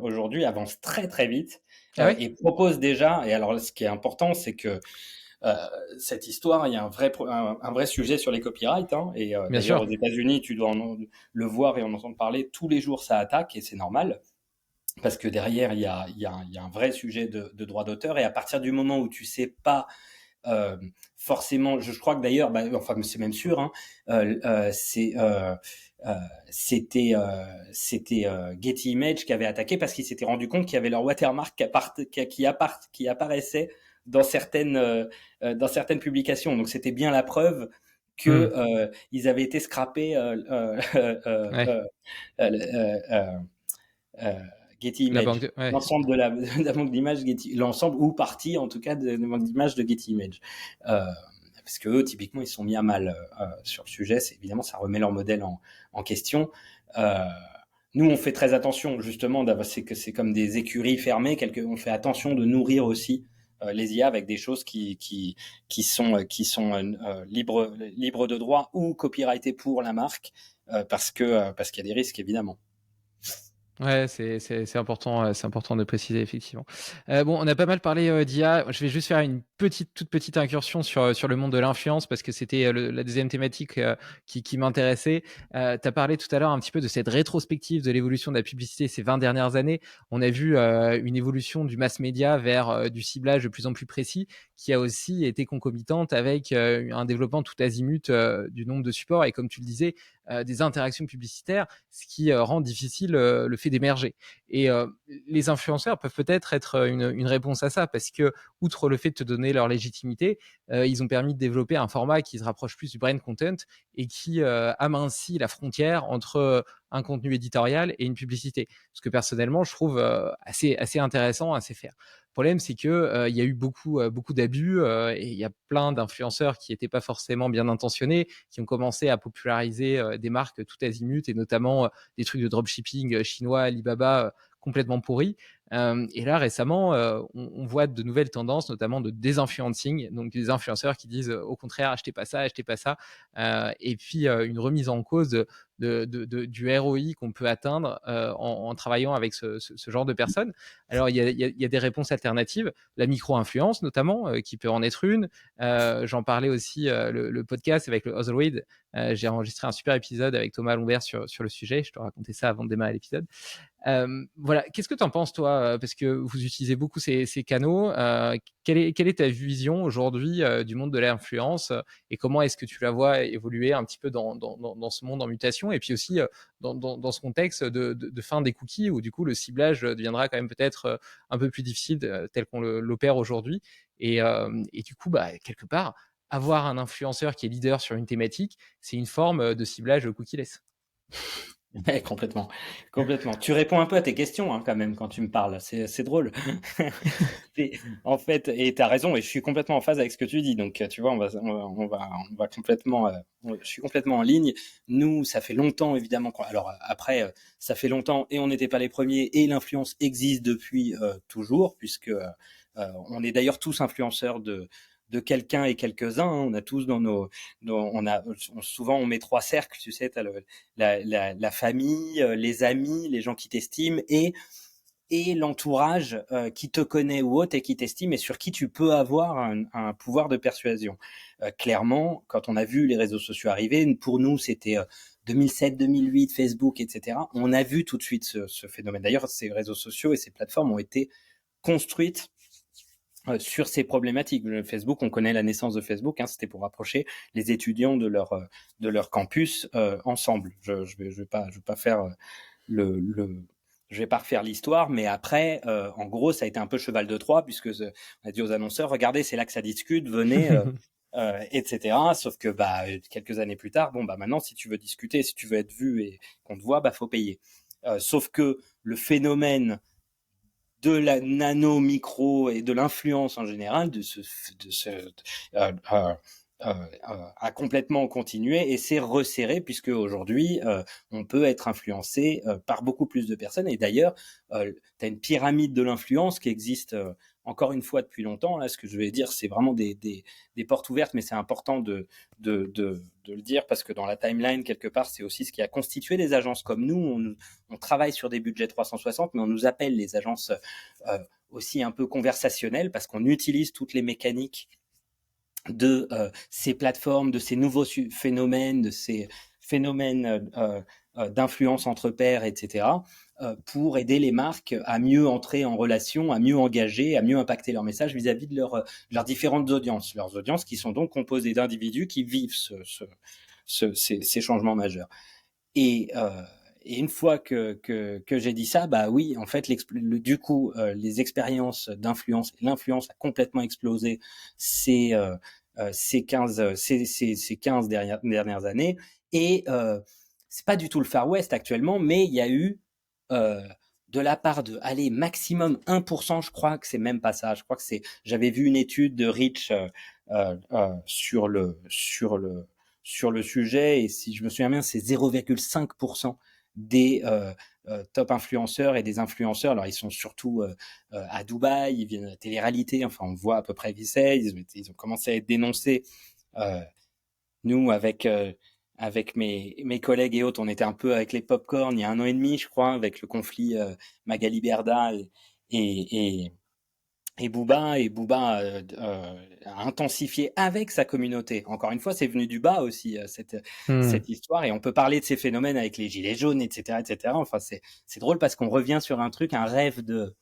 aujourd'hui avance très très vite Ah ouais. et propose déjà, et alors ce qui est important c'est que euh, cette histoire, il y a un vrai sujet sur les copyrights, hein, et Bien d'ailleurs sûr. aux États-Unis tu dois le voir et en entendre parler tous les jours, ça attaque et c'est normal. Parce que derrière, il y a un vrai sujet de droit d'auteur, et à partir du moment où tu sais pas euh, forcément, je crois que d'ailleurs, bah, enfin c'est même sûr, hein, euh, euh, c'est, euh, euh, c'était Getty Images qui avait attaqué parce qu'ils s'étaient rendu compte qu'il y avait leur watermark qui apparaissait dans certaines publications. Donc c'était bien la preuve que Hmm. ils avaient été scrappés Ouais. euh, euh, Getty La banque Images. ouais. L'ensemble de de la banque d'images l'ensemble ou partie en tout cas de la banque d'images de Getty Images. Parce que eux, typiquement, ils sont mis à mal sur le sujet. Évidemment, ça remet leur modèle en question. Euh, Nous, on fait très attention, justement, c'est que c'est comme des écuries fermées. On fait attention de nourrir aussi les IA avec des choses qui sont libres de droit ou copyrightées pour la marque, parce qu'il y a des risques, évidemment. Ouais, c'est important de préciser effectivement. Bon, on a pas mal parlé d'IA. Je vais juste faire une toute petite incursion sur le monde de l'influence parce que c'était la deuxième thématique qui m'intéressait. Tu as parlé tout à l'heure un petit peu de cette rétrospective de l'évolution de la publicité ces 20 dernières années. On a vu une évolution du mass média vers du ciblage de plus en plus précis qui a aussi été concomitante avec un développement tout azimut du nombre de supports et comme tu le disais, des interactions publicitaires, ce qui rend difficile le fait d'émerger. Et les influenceurs peuvent peut-être être une réponse à ça, parce que, outre le fait de te donner leur légitimité, ils ont permis de développer un format qui se rapproche plus du brand content et qui amincit la frontière entre un contenu éditorial et une publicité. Ce que personnellement, je trouve assez intéressant, assez faire. Le problème, c'est que il y a eu beaucoup d'abus et il y a plein d'influenceurs qui n'étaient pas forcément bien intentionnés, qui ont commencé à populariser des marques tout azimut et notamment des trucs de dropshipping chinois, Alibaba, complètement pourris. Et là, récemment, on voit de nouvelles tendances, notamment de désinfluencing, donc des influenceurs qui disent au contraire, achetez pas ça. Et puis une remise en cause du ROI qu'on peut atteindre en travaillant avec ce genre de personnes. Alors, il y a des réponses alternatives, la micro-influence notamment, qui peut en être une. J'en parlais aussi le podcast avec le Otherweed. J'ai enregistré un super épisode avec Thomas Lombert sur le sujet. Je te racontais ça avant de démarrer l'épisode. Voilà, qu'est-ce que tu en penses, toi? Parce que vous utilisez beaucoup ces canaux. Quelle est ta vision aujourd'hui du monde de l'influence et comment est-ce que tu la vois évoluer un petit peu dans ce monde en mutation et puis aussi dans ce contexte de fin des cookies où du coup le ciblage deviendra quand même peut-être un peu plus difficile tel qu'on l'opère aujourd'hui et du coup, bah, quelque part, avoir un influenceur qui est leader sur une thématique, c'est une forme de ciblage cookieless. Ouais, complètement, complètement. Tu réponds un peu à tes questions, hein, quand même, quand tu me parles. C'est drôle. En fait, et tu as raison, et je suis complètement en phase avec ce que tu dis. Donc, tu vois, on va complètement, je suis complètement en ligne. Nous, ça fait longtemps, évidemment. Alors, après, ça fait longtemps et on n'était pas les premiers, et l'influence existe depuis toujours, puisque on est d'ailleurs tous influenceurs de quelqu'un et quelques-uns, hein. On a tous souvent on met trois cercles, tu sais, t'as la famille, les amis, les gens qui t'estiment et l'entourage qui te connaît ou autre et qui t'estime et sur qui tu peux avoir un pouvoir de persuasion. Clairement, quand on a vu les réseaux sociaux arriver, pour nous c'était 2007, 2008, Facebook, etc. On a vu tout de suite ce phénomène. D'ailleurs, ces réseaux sociaux et ces plateformes ont été construites sur ces problématiques. Le Facebook, on connaît la naissance de Facebook, hein, c'était pour rapprocher les étudiants de leur campus ensemble. Je vais pas faire le je vais pas refaire l'histoire, mais après, en gros, ça a été un peu cheval de Troie, puisque on a dit aux annonceurs, regardez, c'est là que ça discute, venez. etc. Sauf que quelques années plus tard, maintenant si tu veux discuter, si tu veux être vu et qu'on te voit, faut payer. Sauf que le phénomène de la nano, micro et de l'influence en général a complètement continué et s'est resserré, puisque aujourd'hui on peut être influencé par beaucoup plus de personnes. Et d'ailleurs, tu as une pyramide de l'influence qui existe encore une fois depuis longtemps. Là, ce que je vais dire, c'est vraiment des portes ouvertes, mais c'est important de le dire, parce que dans la timeline, quelque part, c'est aussi ce qui a constitué des agences comme nous. On travaille sur des budgets 360, mais on nous appelle les agences aussi un peu conversationnelles, parce qu'on utilise toutes les mécaniques de ces plateformes, de ces nouveaux phénomènes, de ces phénomènes d'influence entre pairs, etc., pour aider les marques à mieux entrer en relation, à mieux engager, à mieux impacter leur message vis-à-vis de leurs différentes audiences. Leurs audiences qui sont donc composées d'individus qui vivent ces changements majeurs. Et une fois que j'ai dit ça, oui, en fait, du coup, les expériences d'influence, l'influence a complètement explosé ces 15 dernières années. Et c'est pas du tout le Far West actuellement, mais il y a eu de la part de, allez, maximum 1%, je crois que c'est même pas ça. Je crois que j'avais vu une étude de Rich sur le sujet, et si je me souviens bien, c'est 0,5% des top influenceurs et des influenceurs. Alors, ils sont surtout à Dubaï, ils viennent de la télé-réalité, enfin, on voit à peu près qui c'est. Ils ont commencé à être dénoncés. Nous, avec mes collègues et autres, on était un peu avec les pop-corn il y a 1 an et demi, je crois, avec le conflit Magali Berda et Booba. Et Booba a intensifié avec sa communauté. Encore une fois, c'est venu du bas aussi, cette histoire. Et on peut parler de ces phénomènes avec les gilets jaunes, etc., etc. Enfin, c'est drôle, parce qu'on revient sur un truc, un rêve de...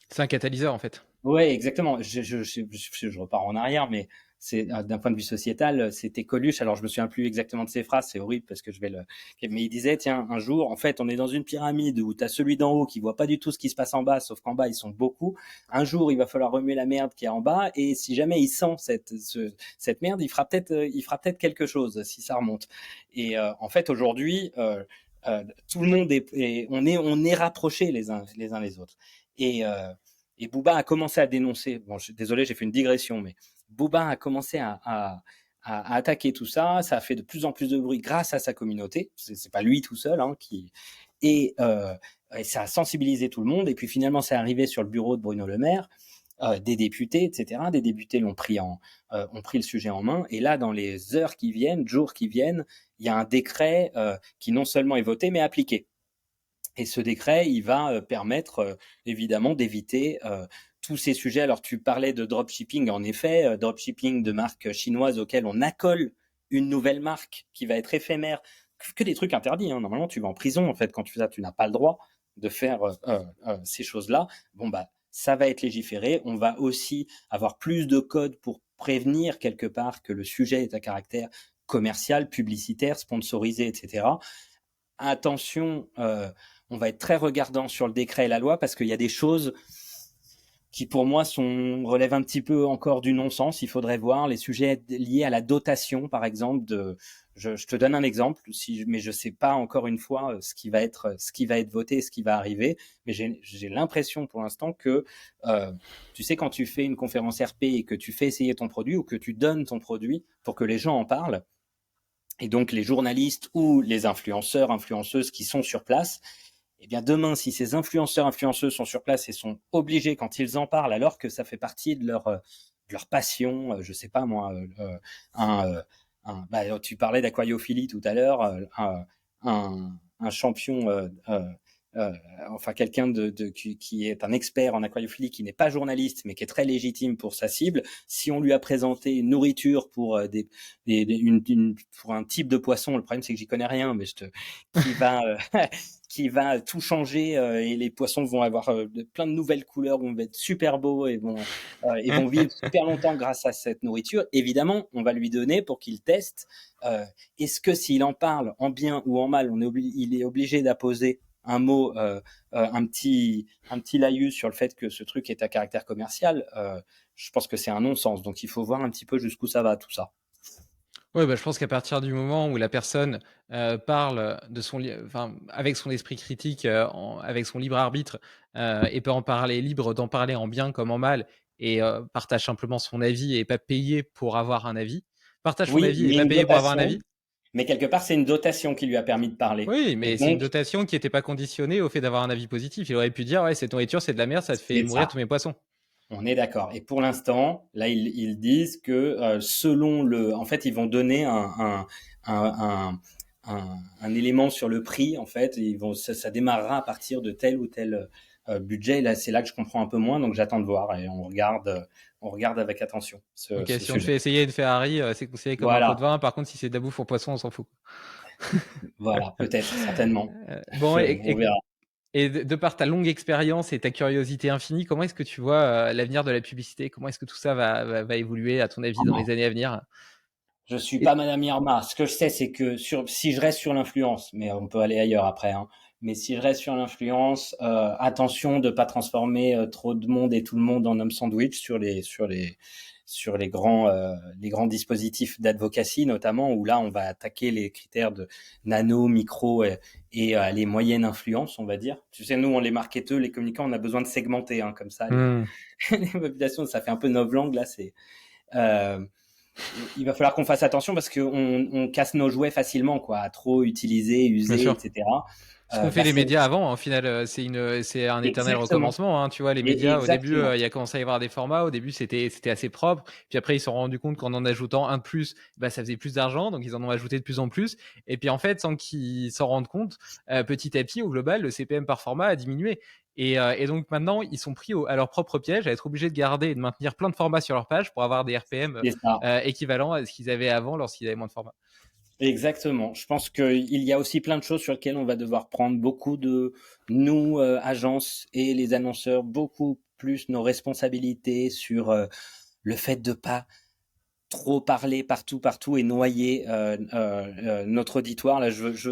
C'est un catalyseur en fait. Ouais, exactement. Je repars en arrière, mais c'est d'un point de vue sociétal, c'était Coluche. Alors, je me souviens plus exactement de ses phrases, c'est horrible parce que mais il disait, tiens, un jour, en fait, on est dans une pyramide où tu as celui d'en haut qui voit pas du tout ce qui se passe en bas, sauf qu'en bas, ils sont beaucoup. Un jour, il va falloir remuer la merde qui est en bas, et si jamais il sent cette merde, il fera peut-être quelque chose si ça remonte. Et en fait, aujourd'hui, tout le monde on est rapprochés les uns les autres. Et Booba a commencé à dénoncer. Bon, désolé, j'ai fait une digression, mais Booba a commencé à attaquer tout ça. Ça a fait de plus en plus de bruit grâce à sa communauté. C'est pas lui tout seul, hein, et ça a sensibilisé tout le monde. Et puis finalement, c'est arrivé sur le bureau de Bruno Le Maire, des députés, etc. Des députés ont pris le sujet en main. Et là, dans les heures qui viennent, jours qui viennent, il y a un décret qui non seulement est voté, mais appliqué. Et ce décret, il va permettre évidemment d'éviter tous ces sujets. Alors, tu parlais de dropshipping, en effet, dropshipping de marques chinoises auxquelles on accole une nouvelle marque qui va être éphémère, que des trucs interdits, hein. Normalement, tu vas en prison, en fait, quand tu fais ça, tu n'as pas le droit de faire ces choses-là. Ça va être légiféré. On va aussi avoir plus de codes pour prévenir quelque part que le sujet est à caractère commercial, publicitaire, sponsorisé, etc. Attention, on va être très regardant sur le décret et la loi, parce qu'il y a des choses qui, pour moi, relèvent un petit peu encore du non-sens. Il faudrait voir les sujets liés à la dotation, par exemple. Je te donne un exemple, mais je sais pas encore une fois ce qui va être voté, ce qui va arriver. Mais j'ai l'impression pour l'instant que, tu sais, quand tu fais une conférence RP et que tu fais essayer ton produit, ou que tu donnes ton produit pour que les gens en parlent, et donc les journalistes ou les influenceurs, influenceuses qui sont sur place, eh bien demain, si ces influenceurs, influenceuses sont sur place et sont obligés, quand ils en parlent, alors que ça fait partie de leur passion, je sais pas moi, tu parlais d'aquariophilie tout à l'heure, un champion, enfin quelqu'un qui est un expert en aquariophilie, qui n'est pas journaliste mais qui est très légitime pour sa cible, si on lui a présenté une nourriture pour pour un type de poisson, le problème c'est que j'y connais rien, mais qui va qui va tout changer, et les poissons vont avoir plein de nouvelles couleurs, vont être super beaux et vont vivre super longtemps grâce à cette nourriture. Évidemment, on va lui donner pour qu'il teste. Est-ce que s'il en parle en bien ou en mal, il est obligé d'apposer un mot, un petit laïus sur le fait que ce truc est à caractère commercial? Je pense que c'est un non-sens. Donc il faut voir un petit peu jusqu'où ça va tout ça. Ouais, bah, je pense qu'à partir du moment où la personne, parle de son enfin, avec son esprit critique, avec son libre arbitre, et peut en parler libre d'en parler en bien comme en mal et partage simplement son avis et pas payé pour avoir un avis. Partage son Oui, avis et mais pas une payé pour avoir un dotation, avis. mais quelque part, c'est une dotation qui lui a permis de parler. Oui, Et mais c'est une donc, dotation qui était pas conditionnée au fait d'avoir un avis positif. Il aurait pu dire: «Ouais, cette nourriture, c'est de la merde, ça te fait c'est mourir ça. tous mes poissons». On est d'accord. Et pour l'instant, là, ils disent que selon le, en fait, ils vont donner un, un élément sur le prix. En fait, ils vont, ça démarrera à partir de tel ou tel budget. Là, c'est là que je comprends un peu moins, donc j'attends de voir et on regarde avec attention OK, ce si on te sujet. fait essayer une Ferrari, c'est considéré comme un pot de Voilà, vin. Par contre, si c'est de la bouffe pour poissons, on s'en fout. voilà, peut-être, certainement. Bon On verra. et de par ta longue expérience et ta curiosité infinie, comment est-ce que tu vois, l'avenir de la publicité? Comment est-ce que tout ça va évoluer à ton avis dans les années à venir? Je suis Et pas Madame Irma. Ce que je sais, c'est que si je reste sur l'influence, mais on peut aller ailleurs après, hein. Mais si je reste sur l'influence, attention de pas transformer trop de monde et tout le monde en homme sandwich sur les grands dispositifs d'advocacy notamment, où là on va attaquer les critères de nano, micro les moyennes influences, on va dire. Tu sais, nous on les marketeurs, les communicants, on a besoin de segmenter, hein, comme ça mmh, les populations. Ça fait un peu novlangue là, c'est euh, il va falloir qu'on fasse attention parce qu'on casse nos jouets facilement, quoi, à trop utiliser, bien user, sûr. etc. Ce qu'ont fait Là, les c'est médias avant, au final, c'est un éternel exactement, recommencement, hein. Tu vois, les médias, au début, exactement. il y a commencé à y avoir des formats. Au début, c'était assez propre. Puis après, ils se sont rendus compte qu'en en ajoutant un de plus, bah, ça faisait plus d'argent. Donc, ils en ont ajouté de plus en plus. Et puis, en fait, sans qu'ils s'en rendent compte, petit à petit, au global, le CPM par format a diminué. Et donc, maintenant, ils sont pris à leur propre piège, à être obligés de garder et de maintenir plein de formats sur leur page pour avoir des RPM C'est ça. équivalents à ce qu'ils avaient avant lorsqu'ils avaient moins de formats. Exactement. Je pense qu'il y a aussi plein de choses sur lesquelles on va devoir prendre beaucoup de nous, agences et les annonceurs, beaucoup plus nos responsabilités sur le fait de pas trop parler partout, partout et noyer notre auditoire. Là,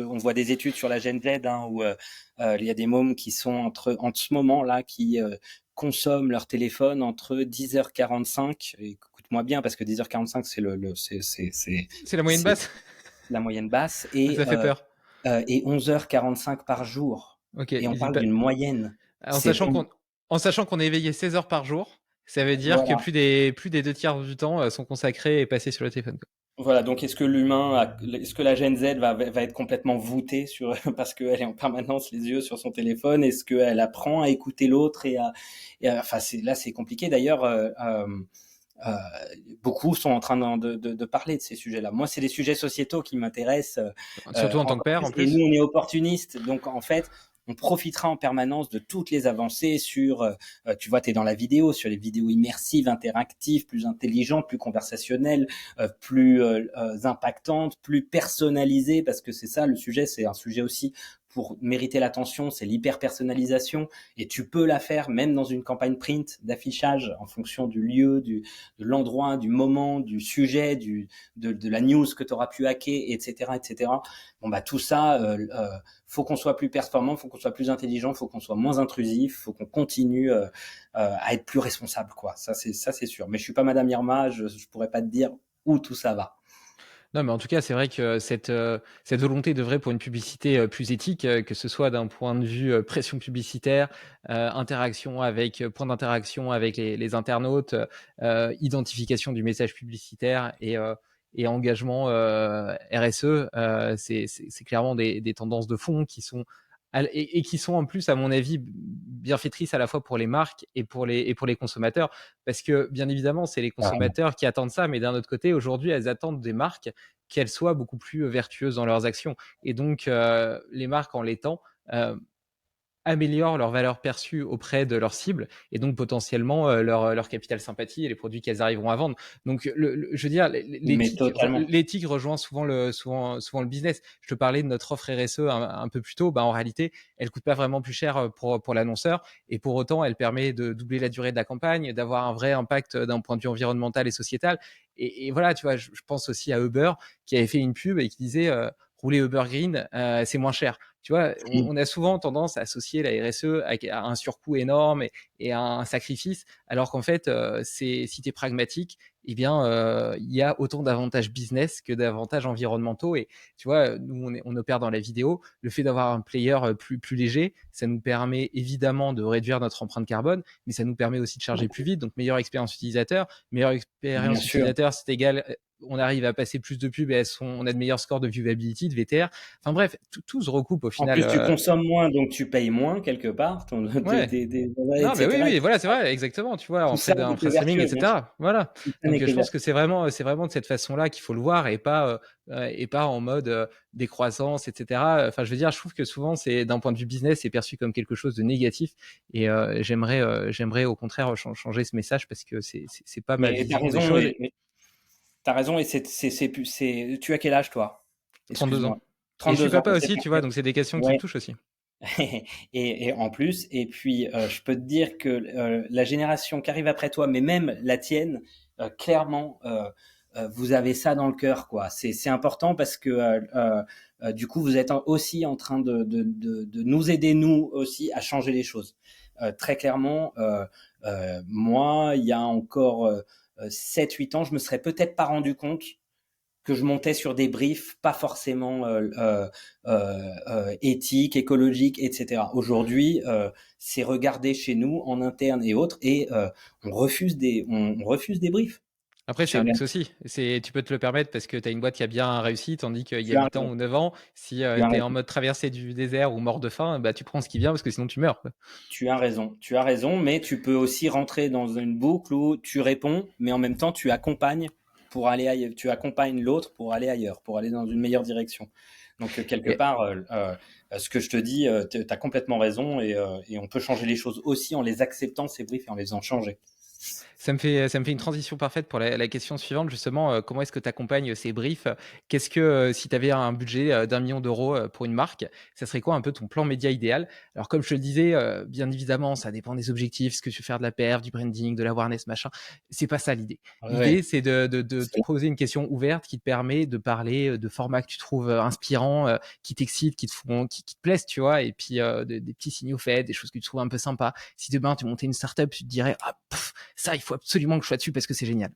on voit des études sur la Gen Z, hein, où il y a des mômes qui sont en ce moment là qui consomment leur téléphone entre 10h45. Écoute-moi bien parce que 10h45 c'est C'est la moyenne c'est basse. la moyenne basse Ça fait peur. et 11h45 par jour. Ok, Et on ils y parle d'une moyenne. En C'est sachant qu'on est éveillé 16 heures par jour, ça veut dire que voilà. plus des 2 tiers du temps sont consacrés et passés sur le téléphone, quoi. Voilà, donc est-ce que la Gen Z va être complètement voûtée sur, parce qu'elle est en permanence les yeux sur son téléphone? Est-ce qu'elle apprend à écouter l'autre enfin, c'est compliqué. D'ailleurs, euh, beaucoup sont en train de parler de ces sujets-là. Moi, c'est des sujets sociétaux qui m'intéressent Surtout en tant que encore père, plus. en Et nous, plus. on est opportunistes, donc en fait, on profitera en permanence de toutes les avancées sur, tu vois, tu es dans la vidéo, sur les vidéos immersives, interactives, plus intelligentes, plus conversationnelles, plus impactantes, plus personnalisées, parce que c'est ça le sujet, c'est un sujet aussi pour mériter l'attention, c'est l'hyper-personnalisation, et tu peux la faire même dans une campagne print d'affichage en fonction du lieu, de l'endroit, du moment, du sujet, de la news que tu auras pu hacker, etc., etc. Bon, bah, tout ça, faut qu'on soit plus performant, faut qu'on soit plus intelligent, faut qu'on soit moins intrusif, faut qu'on continue à être plus responsable, quoi. Ça, c'est sûr. Mais je suis pas Madame Irma, je pourrais pas te dire où tout ça va. Non, mais en tout cas, c'est vrai que cette volonté devrait pour une publicité, plus éthique, que ce soit d'un point de vue, pression publicitaire, interaction avec, point d'interaction avec les internautes, identification du message publicitaire et engagement, RSE, c'est clairement des tendances de fond qui sont et qui sont en plus, à mon avis, bienfaitrices à la fois pour les marques et pour les consommateurs. Parce que, bien évidemment, c'est les Carrément. consommateurs qui attendent ça, mais d'un autre côté, aujourd'hui, elles attendent des marques qu'elles soient beaucoup plus vertueuses dans leurs actions. Et donc, les marques, en l'étant, améliorent leur valeur perçue auprès de leurs cibles et donc potentiellement leur capital sympathie et les produits qu'elles arriveront à vendre. Donc, je veux dire, Mais totalement. l'éthique rejoint souvent le business. Je te parlais de notre offre RSE un peu plus tôt. Bah, en réalité, elle coûte pas vraiment plus cher pour l'annonceur et pour autant, elle permet de doubler la durée de la campagne, d'avoir un vrai impact d'un point de vue environnemental et sociétal. Et voilà, tu vois, je pense aussi à Uber qui avait fait une pub et qui disait rouler Uber Green, c'est moins cher. Tu vois, Mmh. on a souvent tendance à associer la RSE à un surcoût énorme et à un sacrifice, alors qu'en fait, si tu es pragmatique, eh bien, il y a autant d'avantages business que d'avantages environnementaux. Et tu vois, nous, on opère dans la vidéo. Le fait d'avoir un player plus léger, ça nous permet évidemment de réduire notre empreinte carbone, mais ça nous permet aussi de charger plus vite. Donc, meilleure expérience utilisateur. Meilleure Bien expérience sûr. utilisateur, c'est égal. On arrive à passer plus de pubs et on a de meilleurs scores de viewability, de VTR. Enfin bref, tout se recoupe au En final. plus, tu consommes moins, donc tu payes moins quelque part, Ouais. et Non, mais oui, cetera, et oui, voilà, c'est cetera. vrai, exactement, tu vois, Tout en ça frais n'est que d'infra-streaming, vertueux, bien sûr. etc. Voilà. Tout ça Donc, n'est que je pense que vertueux. c'est vraiment de cette façon-là qu'il faut le voir et pas en mode décroissance, etc. Enfin, je veux dire, je trouve que souvent, c'est d'un point de vue business, c'est perçu comme quelque chose de négatif. Et j'aimerais au contraire changer ce message parce que c'est pas ma Mais tu as vision des raison, choses. et tu as raison, et tu as quel âge, toi? 32 Excuse-moi. ans. Et je suis 32 ans, papa c'est aussi, tu vois, parfait. donc c'est des questions qui me Ouais. touchent aussi. Et en plus, et puis je peux te dire que la génération qui arrive après toi, mais même la tienne, clairement, vous avez ça dans le cœur, quoi. C'est important parce que du coup, vous êtes aussi en train de nous aider, nous aussi, à changer les choses. Très clairement, moi, il y a encore 7-8 ans, je me serais peut-être pas rendu compte que je montais sur des briefs pas forcément éthiques, écologiques, etc. Aujourd'hui, c'est regardé chez nous en interne et autres, et on refuse des briefs. Après, c'est Je- un luxe aussi. Tu peux te le permettre parce que tu as une boîte qui a bien réussi, tandis qu'il y a Tu as 8 ans raison, ou 9 ans, si tu as tu es en raison. mode traversée du désert ou mort de faim, bah, tu prends ce qui vient parce que sinon tu meurs, quoi. Tu as raison, mais tu peux aussi rentrer dans une boucle où tu réponds, mais en même temps tu accompagnes pour aller ailleurs, tu accompagnes l'autre pour aller ailleurs, pour aller dans une meilleure direction. Donc quelque Et, part, ce que je te dis, tu as complètement raison, et on peut changer les choses aussi en les acceptant, ces briefs, et en les faisant changer. ça me fait une transition parfaite pour la question suivante, justement. Comment est-ce que tu accompagnes ces briefs? Qu'est-ce que, si tu avais un budget d'1 million d'euros pour une marque, ça serait quoi un peu ton plan média idéal? Alors, comme je te le disais, bien évidemment, ça dépend des objectifs, ce que tu veux faire de la PR, du branding, de l'awareness, machin. C'est pas ça l'idée. L'idée, Ouais, c'est de te poser une question ouverte qui te permet de parler de formats que tu trouves inspirants, qui t'excitent, qui te plaisent, tu vois, et puis des petits signaux faits, des choses que tu trouves un peu sympas. Si demain tu montais une startup, tu te dirais, ah, ça, il faut absolument que je sois dessus parce que c'est génial.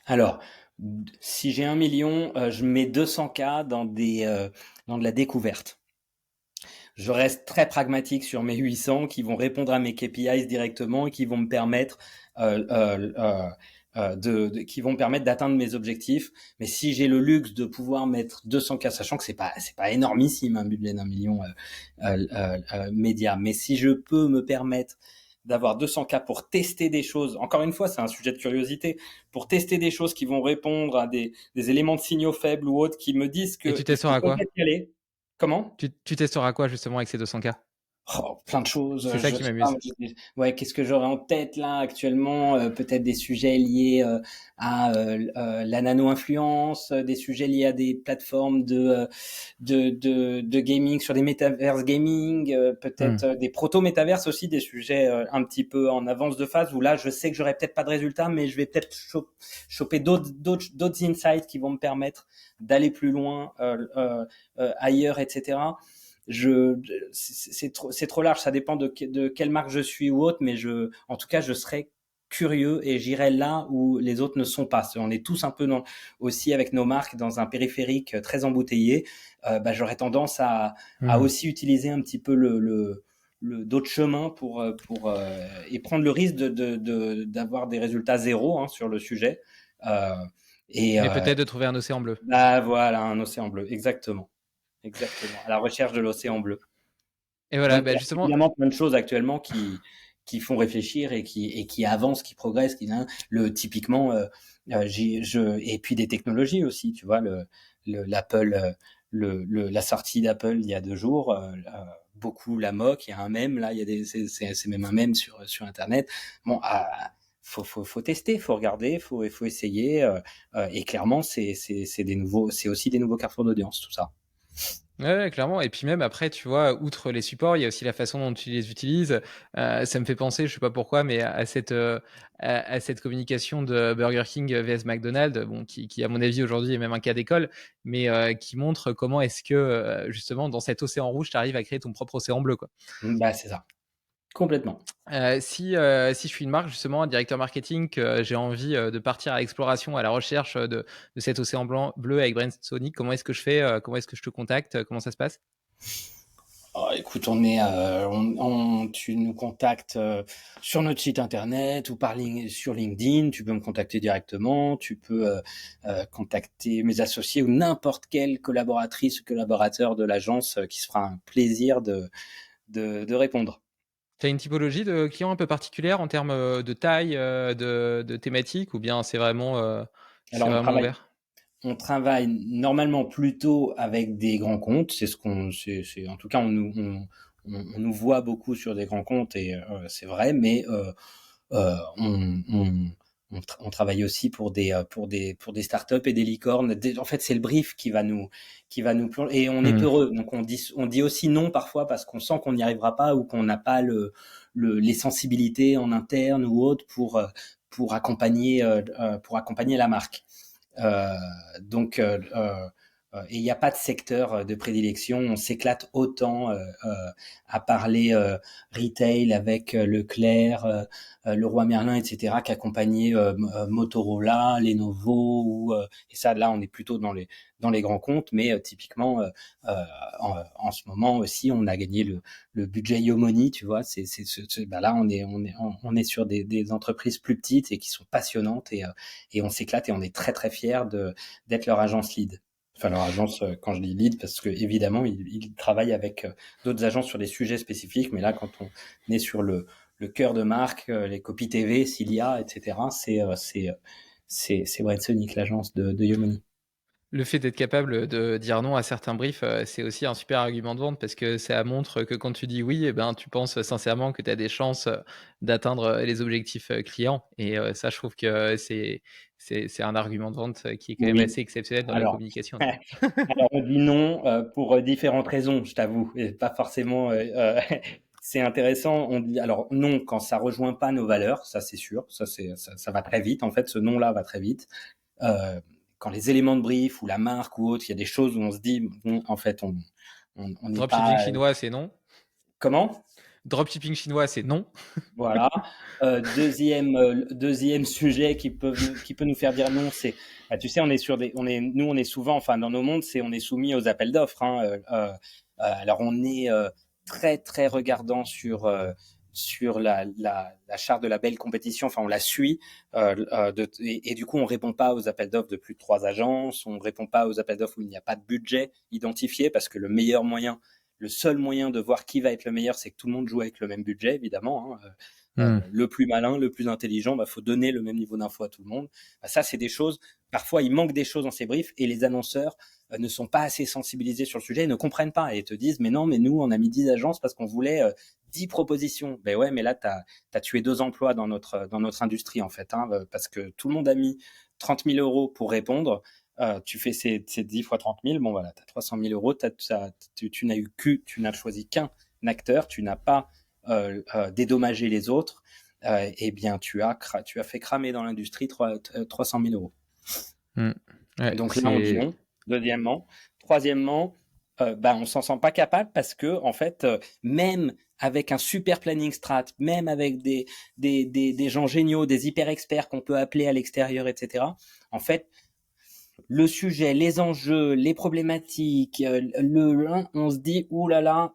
alors, si j'ai 1 million, je mets 200K dans de la découverte. Je reste très pragmatique sur mes 800 qui vont répondre à mes KPIs directement et qui vont me permettre qui vont me permettre d'atteindre mes objectifs. Mais si j'ai le luxe de pouvoir mettre 200K, sachant que c'est pas énormissime un budget d'1 million média, mais si je peux me permettre d'avoir 200K pour tester des choses, encore une fois, c'est un sujet de curiosité, pour tester des choses qui vont répondre à des éléments de signaux faibles ou autres qui me disent Et tu qu'il faut testeras quoi? peut-être y aller. Comment? Tu testeras quoi justement avec ces 200K? Oh, plein de choses. C'est ça Je qui sais pas, m'amuse. ouais, qu'est-ce que j'aurais en tête là actuellement? Peut-être des sujets liés à la nano-influence, des sujets liés à des plateformes de gaming sur des métaverses gaming, peut-être Hmm. des proto-métaverses aussi, des sujets un petit peu en avance de phase où là, je sais que j'aurai peut-être pas de résultats, mais je vais peut-être choper d'autres insights qui vont me permettre d'aller plus loin ailleurs, etc. je c'est trop large, ça dépend de quelle marque je suis ou autre, mais en tout cas je serai curieux et j'irai là où les autres ne sont pas. On est tous un peu aussi avec nos marques dans un périphérique très embouteillé. Bah, j'aurais tendance à Hmm. aussi utiliser un petit peu d'autres chemins et prendre le risque d'avoir des résultats zéro, hein, sur le sujet. Euh, et Mais peut-être de trouver un océan bleu. bah voilà, un océan bleu, exactement. Exactement, à la recherche de l'océan bleu. Et voilà, Donc il bah y a justement, évidemment plein de choses actuellement qui font réfléchir et qui avancent, qui progressent, typiquement, et puis des technologies aussi, tu vois, l'Apple, la sortie d'Apple il y a 2 jours, beaucoup la moquent, il y a un mème là, il y a c'est même un mème sur Internet. Bon, faut tester, faut regarder, faut essayer, et clairement c'est aussi des nouveaux carrefours d'audience, tout ça. Ouais, ouais, clairement et puis même après, tu vois, outre les supports, il y a aussi la façon dont tu les utilises. Ça me fait penser, je sais pas pourquoi, mais à cette, à cette communication de Burger King, vs McDonald's, bon, qui à mon avis aujourd'hui est même un cas d'école, mais qui montre comment est-ce que, justement dans cet océan rouge, tu arrives à créer ton propre océan bleu, quoi. Bah, c'est ça, complètement. Si je suis une marque justement, un directeur marketing, que j'ai envie, de partir à l'exploration, à la recherche, de cet océan blanc bleu avec Brainsonic, comment est-ce que je fais? Comment est-ce que je te contacte? Comment ça se passe? Oh, écoute, tu nous contactes sur notre site internet ou sur LinkedIn. Tu peux me contacter directement. Tu peux contacter mes associés ou n'importe quelle collaboratrice ou collaborateur de l'agence qui se fera un plaisir de répondre. Tu as une typologie de clients un peu particulière en termes, de taille, de thématique ou bien Alors, c'est vraiment ouvert? on travaille normalement plutôt avec des grands comptes. En tout cas, on nous voit beaucoup sur des grands comptes et c'est vrai, mais on travaille aussi pour des startups et des licornes. En fait, c'est le brief qui va nous plonger et on est Mmh. peureux. Donc on dit aussi non parfois parce qu'on sent qu'on n'y arrivera pas ou qu'on n'a pas les sensibilités en interne ou autres pour accompagner la marque. Euh, donc, et il n'y a pas de secteur de prédilection. On s'éclate autant à parler retail avec Leclerc, Leroy Merlin, etc., qu'accompagner Motorola, Lenovo. Et ça, là, on est plutôt dans les grands comptes. Mais typiquement, en ce moment aussi, on a gagné le budget Yomoni. Tu vois, bah là, on est sur des entreprises plus petites et qui sont passionnantes et on s'éclate et on est très très fiers d'être leur agence lead. Enfin, leur agence, quand je dis lead, parce que évidemment, ils travaillent avec d'autres agences sur des sujets spécifiques, mais là, quand on est sur le cœur de marque, les copies TV, Cilia, etc., c'est White Sonic, l'agence de Yomoni. Le fait d'être capable de dire non à certains briefs, c'est aussi un super argument de vente parce que ça montre que quand tu dis oui et ben, tu penses sincèrement que tu as des chances, d'atteindre, les objectifs, clients et ça je trouve que c'est un argument de vente, qui est quand même Oui, assez exceptionnel dans la alors, communication, quoi. alors on dit non pour différentes raisons, je t'avoue, et pas forcément. C'est intéressant. On dit alors non quand ça rejoint pas nos valeurs, ça c'est sûr, ça va très vite. En fait, ce non-là va très vite. Euh, Quand les éléments de brief ou la marque ou autre, il y a des choses où on se dit, bon, en fait, on n'est Dropshipping pas. chinois, c'est non. Comment? Dropshipping chinois, c'est non. Voilà. Deuxième sujet qui peut nous faire dire non, c'est, bah, tu sais, nous, on est souvent, enfin, dans nos mondes, on est soumis aux appels d'offres, hein, alors, on est très, très regardant sur la charte de la belle compétition. Enfin, on la suit, et du coup, on répond pas aux appels d'offres de plus de 3 agences. On répond pas aux appels d'offres où il n'y a pas de budget identifié parce que le seul moyen de voir qui va être le meilleur, c'est que tout le monde joue avec le même budget, évidemment, hein. Mmh. Le plus malin, le plus intelligent, bah, faut donner le même niveau d'info à tout le monde. Bah, ça, c'est des choses. Parfois, il manque des choses dans ces briefs et les annonceurs ne sont pas assez sensibilisés sur le sujet et ne comprennent pas et te disent mais non, mais nous, on a mis 10 agences parce qu'on voulait 10 propositions. Ben ouais, mais là, t'as tué 2 emplois dans notre industrie en fait, hein, parce que tout le monde a mis 30 000 euros pour répondre. Tu fais ces 10 fois 30 000, bon voilà, tu as 300 000 euros, tu n'as choisi qu'un acteur, tu n'as pas dédommagé les autres, eh bien tu as fait cramer dans l'industrie 300 000 euros. Mmh. Ouais, Donc là, on dit c'est non, deuxièmement. Troisièmement, bah, on s'en sent pas capable parce que, en fait, même avec un super planning strat, même avec des gens géniaux, des hyper experts qu'on peut appeler à l'extérieur, etc., en fait, le sujet, les enjeux, les problématiques, on se dit, ouh là là,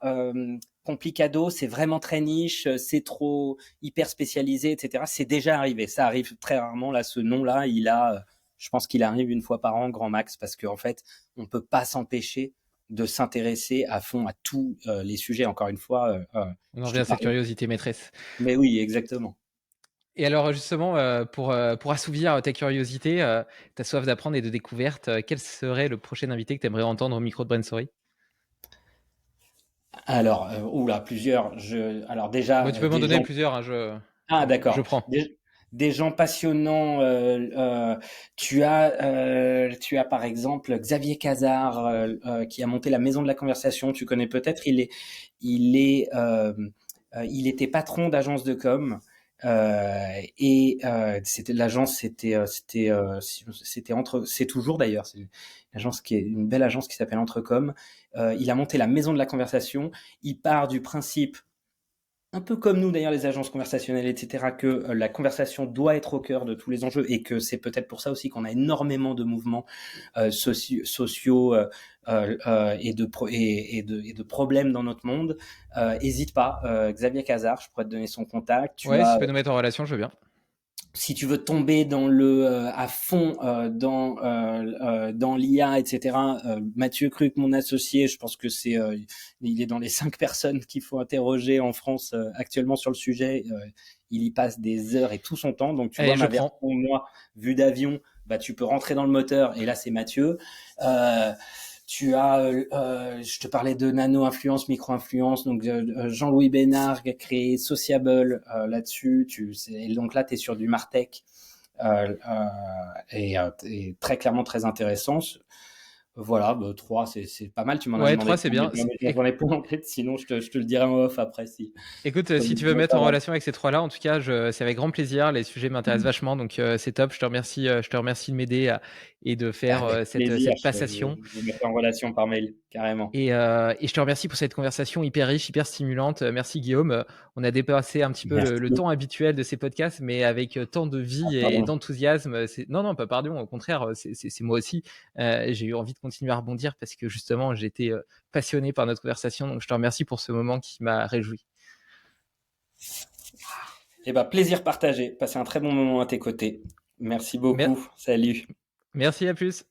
complicado, c'est vraiment très niche, c'est trop hyper spécialisé, etc. C'est déjà arrivé. Ça arrive très rarement. Là, ce nom-là, je pense qu'il arrive une fois par an, grand max, parce qu'en fait, on peut pas s'empêcher de s'intéresser à fond à tous les sujets. Encore une fois, on en je revient te à cette parlais. curiosité maîtresse. Mais oui, exactement. Et alors justement, pour assouvir ta curiosité, ta soif d'apprendre et de découverte, quel serait le prochain invité que tu aimerais entendre au micro de Brain Story? Alors, oula, plusieurs. Alors déjà, Bah, tu peux m'en des donner gens. plusieurs, hein, Ah, je d'accord. prends. des gens passionnants. Tu as par exemple Xavier Cazard qui a monté la Maison de la Conversation. Tu connais peut-être. Il était patron d'agence de com. C'était l'agence, c'est toujours d'ailleurs, c'est une agence qui est une belle agence qui s'appelle Entrecom. Il a monté la Maison de la Conversation. Il part du principe, un peu comme nous d'ailleurs les agences conversationnelles, etc., que la conversation doit être au cœur de tous les enjeux et que c'est peut-être pour ça aussi qu'on a énormément de mouvements sociaux et de problèmes dans notre monde. Hésite pas, Xavier Cazard, je pourrais te donner son contact. Ouais, si tu peux nous mettre en relation, je veux bien. Si tu veux tomber dans le à fond dans l'IA, etc. Mathieu Cruc, mon associé, je pense que il est dans les 5 personnes qu'il faut interroger en France actuellement sur le sujet. Il y passe des heures et tout son temps. Donc tu vois Allez, je ma version, prends. moi, vue d'avion, bah tu peux rentrer dans le moteur et là c'est Mathieu. Euh, je te parlais de nano-influence, micro-influence. Donc, Jean-Louis Bénard qui a créé Sociable là-dessus. Et donc là, tu es sur du Martech et très clairement très intéressant. Voilà, bah, 3, c'est pas mal. Tu m'en as Ouais, demandé 3, c'est plein, mais bien. j'en ai pas en tête. Sinon, je te le dirai en off après si. Écoute, si Comme, tu veux comment mettre ça en va. relation avec ces trois-là, en tout cas, c'est avec grand plaisir. Les sujets m'intéressent vachement, donc c'est top. Je te remercie de m'aider et de faire Avec plaisir. cette passation. Je vous mettrai en relation par mail, carrément. Et je te remercie pour cette conversation hyper riche, hyper stimulante. Merci Guillaume. On a dépassé un petit peu le Merci. temps habituel de ces podcasts, mais avec tant de Ah, vie et pardon. d'enthousiasme. Non, non, pas pardon. Au contraire, c'est moi aussi. J'ai eu envie de continuer à rebondir parce que justement, j'étais passionné par notre conversation. Donc, je te remercie pour ce moment qui m'a réjoui. Eh ben, plaisir partagé. Passez un très bon moment à tes côtés. Merci Mer- beaucoup. Salut. Merci, à plus.